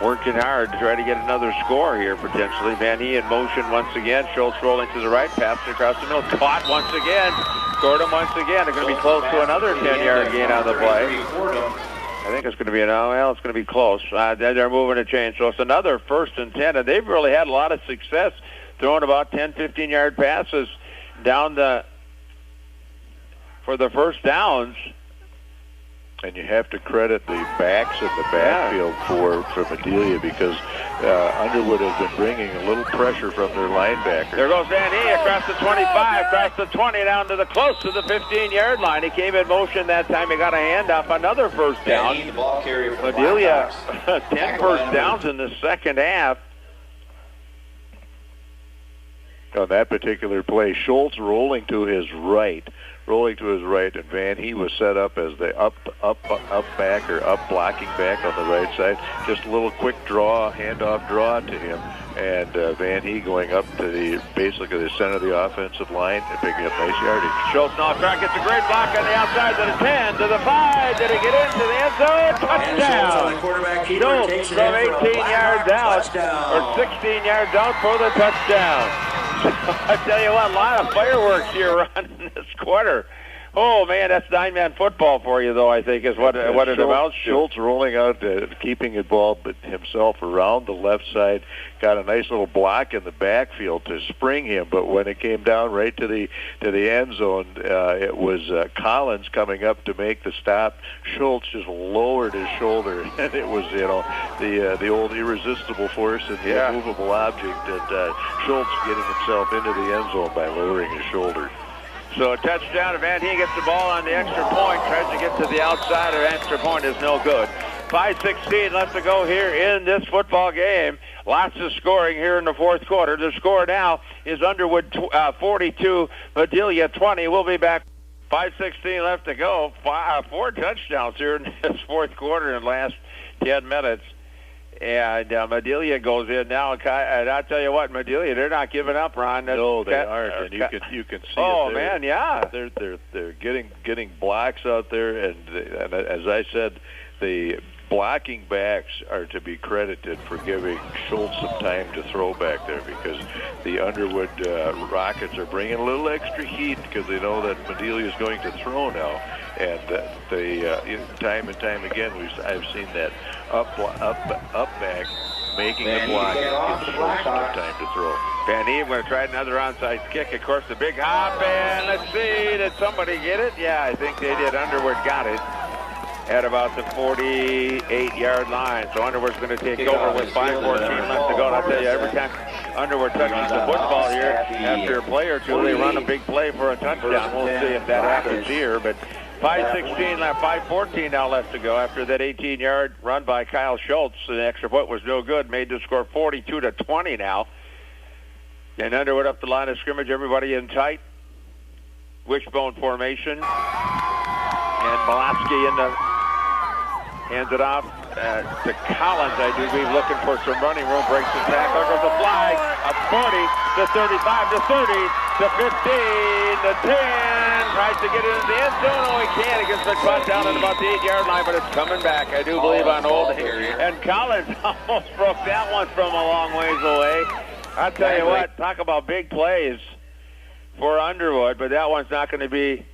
S6: working hard to try to get another score here, potentially. Van Hee in motion once again. Schultz rolling to the right, passing across the middle. Caught once again. Scored him once again. They're going to be close to another 10-yard gain on the play. I think it's going to be it's going to be close. They're moving a change. So it's another 1st and 10, and they've really had a lot of success throwing about 10, 15-yard passes down for the 1st downs.
S5: And you have to credit the backs in the backfield for Madelia because Underwood has been bringing a little pressure from their linebackers.
S6: There goes Van Hee across the 25, across the 20, down to close to the 15-yard line. He came in motion that time. He got a handoff, another 1st down. Madelia, 10 1st downs in the second half.
S5: On that particular play, Schultz rolling to his right, and Van Hee was set up as the up back or up blocking back on the right side. Just a little quick handoff draw to him, and Van Hee going up to basically the center of the offensive line and picking up nice yardage.
S6: Schultz now trying to get a great block on the outside to the 10, to the 5. Did he get into the end zone? Touchdown! Schultz from 18 yards out, or 16 yards out for the touchdown. I tell you what, a lot of fireworks here running this quarter. Oh, man, that's nine-man football for you, though, I think, is what it amounts to.
S5: Schultz rolling out, keeping the ball but himself around the left side, got a nice little block in the backfield to spring him, but when it came down right to the end zone, it was Collins coming up to make the stop. Schultz just lowered his shoulder, and it was, the old irresistible force and the immovable object that Schultz getting himself into the end zone by lowering his shoulder.
S6: So a touchdown. Van Heen gets the ball on the extra point, tries to get to the outside. Of extra point is no good. 5:16 left to go here in this football game. Lots of scoring here in the fourth quarter. The score now is Underwood 42, Madelia 20. We'll be back. 5:16 left to go. 4 touchdowns here in this fourth quarter in the last 10 minutes. And Madelia goes in now, and I tell you what, Madelia, they're not giving up, Ron.
S5: No, they aren't, and you can see.
S6: Oh
S5: it
S6: man, yeah,
S5: they're getting blocks out there, and as I said, the blocking backs are to be credited for giving Schultz some time to throw back there, because the Underwood Rockets are bringing a little extra heat because they know that Madelia is going to throw now, and time and time again I've seen that up back making the block and give Schultz some time to throw.
S6: Van Heen going to try another onside kick. Of course, the big hop, and let's see, did somebody get it? Yeah, I think they did. Underwood got it at about the 48-yard line. So Underwood's going to take over with 5:14 left to go. And I'll tell you, every time Underwood touches the football here, after a play or two, they run a big play for a touchdown. We'll see if that happens here. But 5:16 left, 5:14 now left to go after that 18-yard run by Kyle Schultz. The extra point was no good, made the score 42-20 now. And Underwood up the line of scrimmage, everybody in tight. Wishbone formation. And Madelia hands it off to Collins, I do believe, looking for some running room, breaks the tackle, goes the flag, a 40, to 35, to 30, to 15, to 10, tries to get it into the end zone, oh, he can't, he gets the punt down at about the 8-yard line, but it's coming back, I do believe, on Old and Collins almost broke that one from a long ways away. I'll tell you what, talk about big plays for Underwood, but that one's not going to be,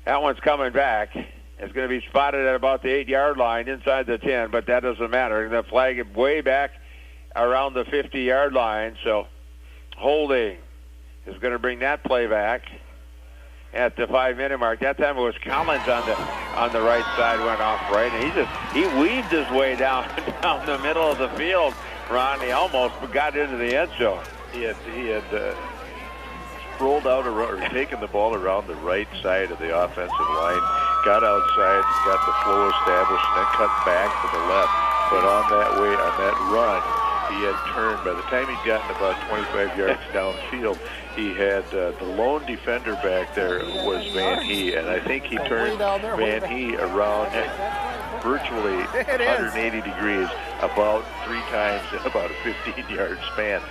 S6: that one's coming back. It's going to be spotted at about the 8-yard line inside the 10, but that doesn't matter. The flag is way back around the 50-yard line, so holding is going to bring that play back at the 5-minute mark. That time it was Collins on the right side, went off right, and he weaved his way down the middle of the field, Ron. He almost got into the end zone.
S5: He had rolled out or taken the ball around the right side of the offensive line, got outside, got the flow established, and then cut back to the left. But on that run, he had turned. By the time he'd gotten about 25 yards downfield, he had the lone defender back there was Van Heen, and I think he turned Van Heen around virtually 180 degrees about 3 times in about a 15-yard span.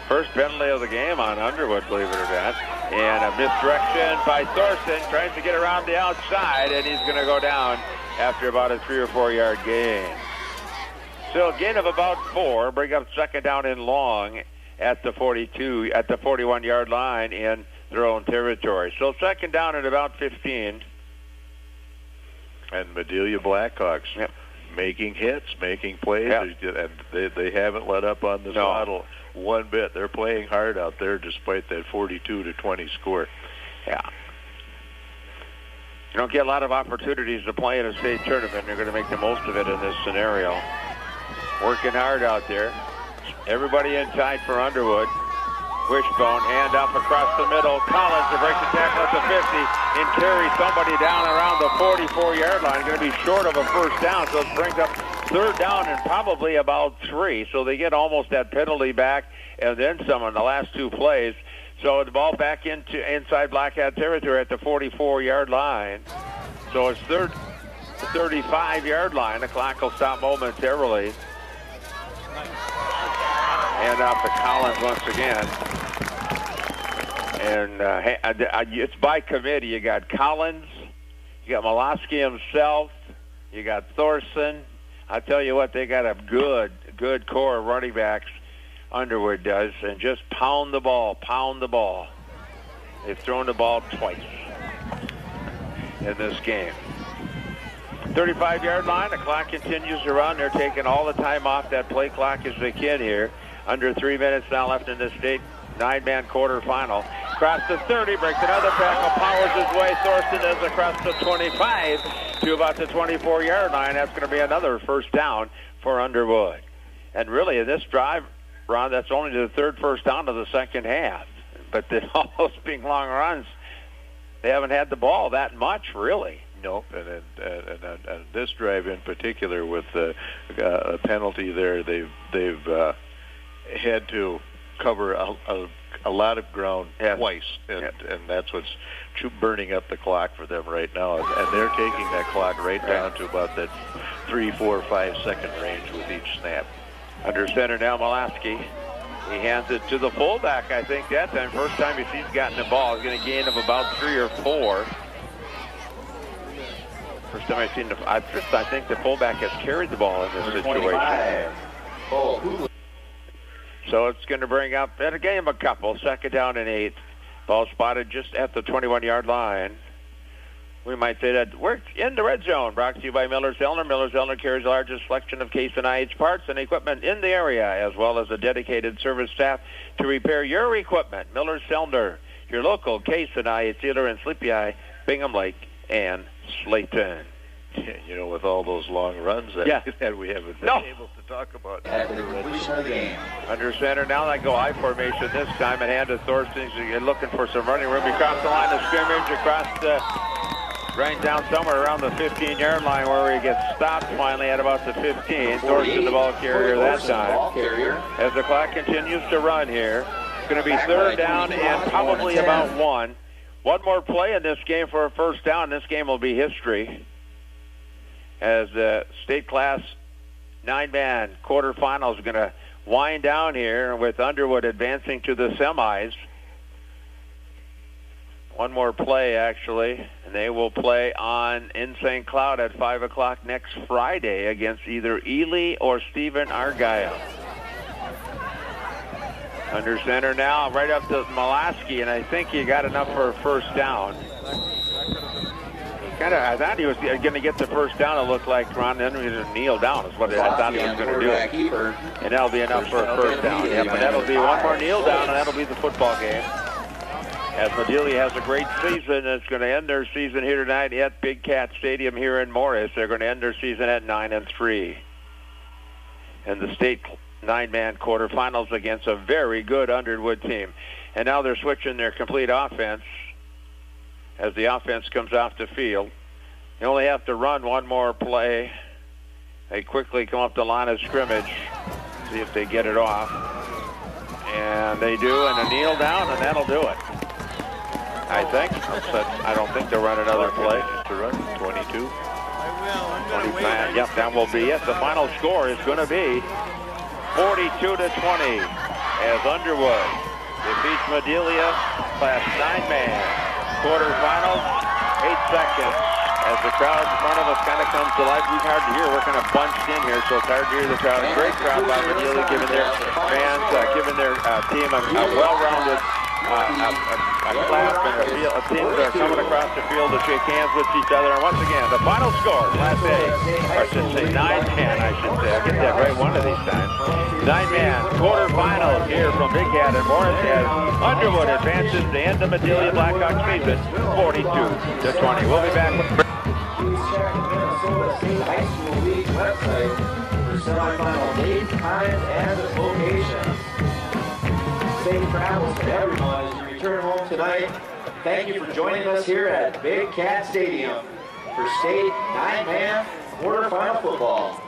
S6: First penalty of the game on Underwood, believe it or not. And a misdirection by Thorson, tries to get around the outside, and he's going to go down after about a 3 or 4 yard gain. So a gain of about 4, bring up second down and long at the 42, at the 41-yard line in their own territory. So second down at about 15.
S5: And Madelia Blackhawks making hits, making plays, and they haven't let up on this model one bit. They're playing hard out there despite that 42-20 score.
S6: Yeah. You don't get a lot of opportunities to play in a state tournament. You're going to make the most of it in this scenario. Working hard out there. Everybody in tight for Underwood. Wishbone, hand off across the middle. Collins to break the tackle at the 50 and carry somebody down around the 44-yard line. Going to be short of a first down, so it brings up third down and probably about 3. So they get almost that penalty back and then some on the last 2 plays. So the ball back into inside Blackhat territory at the 44-yard line. So it's 35-yard line. The clock will stop momentarily. Hand off to Collins once again. And it's by committee. You got Collins, you got Molosky himself, you got Thorson. I tell you what, they got a good core of running backs, Underwood does, and just pound the ball. They've thrown the ball twice. in this game. 35-yard line, the clock continues to run. They're taking all the time off that play clock as they can here. Under 3 minutes now left in this state 9-man quarterfinal. Across the 30, breaks another tackle, powers his way. Thorson is across the 25 to about the 24-yard line. That's going to be another first down for Underwood. And really, in this drive, Ron, that's only the third first down of the second half. But all those being long runs, they haven't had the ball that much, really.
S5: No, and this drive in particular with a penalty there, they've had to cover a lot of ground twice, and that's what's burning up the clock for them right now. And they're taking that clock right down to about that 3, 4, 5 second range with each snap.
S6: Under center now, Molaski. He hands it to the fullback, I think, that time. First time he's gotten the ball. He's going to gain of about 3 or 4. First time I've seen I think the fullback has carried the ball in this situation. So it's going to bring up, at a game a couple, 2nd down and 8. Ball spotted just at the 21-yard line. We might say that we're in the red zone, brought to you by Miller-Zellner. Miller-Zellner carries the largest selection of case and IH parts and equipment in the area, as well as a dedicated service staff to repair your equipment. Miller-Zellner, your local case and IH dealer in Sleepy Eye, Bingham Lake, and Slayton.
S5: You know, with all those long runs that we haven't been able to talk about.
S3: At the completion of the game.
S6: Under center now, they go I formation this time, and hand to Thorsten. You're looking for some running room. He crossed the line of scrimmage, across the, right down somewhere around the 15-yard line, where he gets stopped finally at about the 15. Thorsten, the ball carrier that time. As the clock continues to run here, it's going to be 3rd down and probably about 1. One more play in this game for a first down. This game will be history, as the state class 9-man quarterfinals is going to wind down here with Underwood advancing to the semis. One more play, actually, and they will play in St. Cloud at 5 o'clock next Friday against either Ely or Stephen Argyle. Under center now, right up to Molaski, and I think he got enough for a first down. I thought he was going to get the first down. It looked like Ron Henry was going to kneel down is what I thought he was going to do. And that'll be enough for a first down. Yeah, but that'll be one more kneel down, and that'll be the football game. As Madelia has a great season, it's going to end their season here tonight at Big Cat Stadium here in Morris. They're going to end their season at 9-3. And the state 9-man quarterfinals against a very good Underwood team. And now they're switching their complete offense. As the offense comes off the field, you only have to run one more play. They quickly come up the line of scrimmage, see if they get it off. And they do, and a kneel down, and that'll do it. I think. I don't think they'll run another play.
S5: To run 22.
S6: 25. Yep, that will be it. The final score is going to be 42-20 as Underwood defeats Madelia class 9-man. Quarterfinals, 8 seconds. As the crowd in front of us kind of comes to life, it's hard to hear. We're kind of bunched in here, so it's hard to hear the crowd. Great crowd by Madelia, giving their fans, giving their team a well-rounded clap, and a team that are coming across the field to shake hands with each other. And once again, the final score, Class A, or I should say 9-man, I should say. I get that right one of these times. 9-man quarterfinals here from Big Cat and Morris as Underwood advances to end the Madelia Blackhawks season 42-20. We'll be back with...
S7: Please check the Minnesota State High School League website for semifinal dates, times, and locations. Safe travels to everyone as you return home tonight. Thank you for joining us here at Big Cat Stadium for state 9-man quarterfinal football.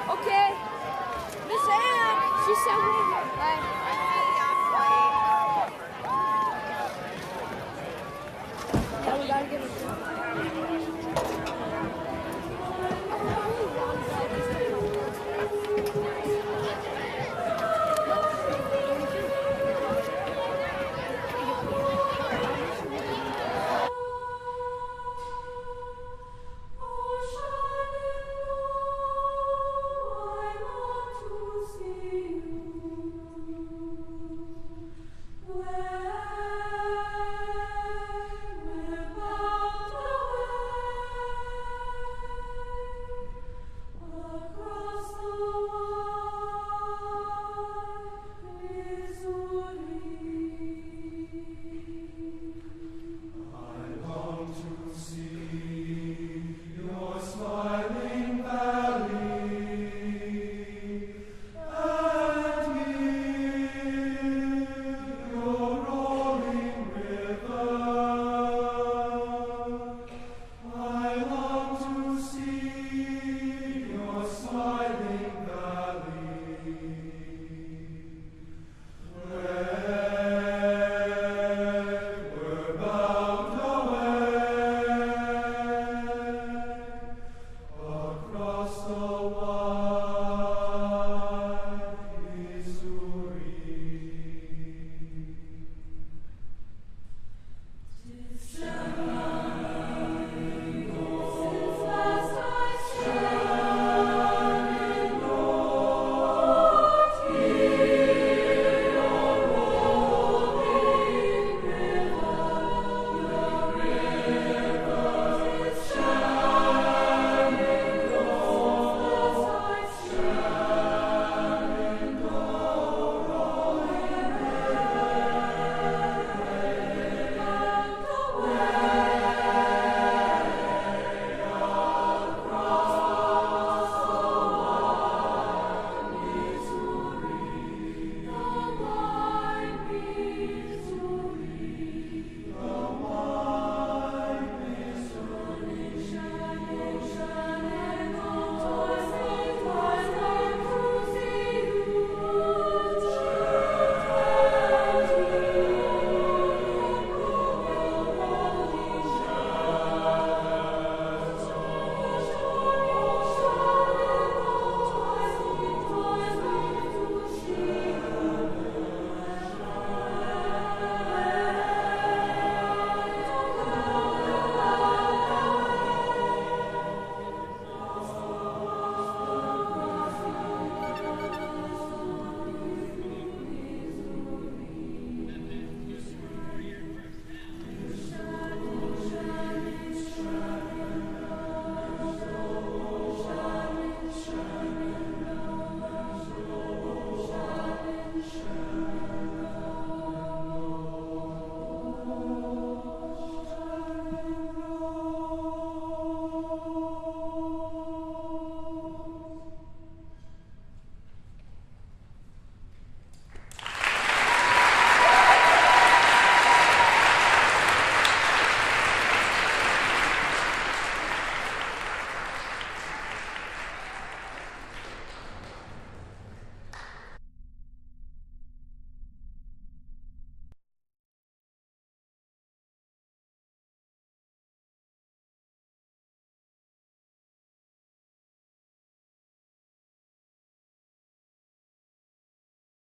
S8: Okay. Miss Ann, she said we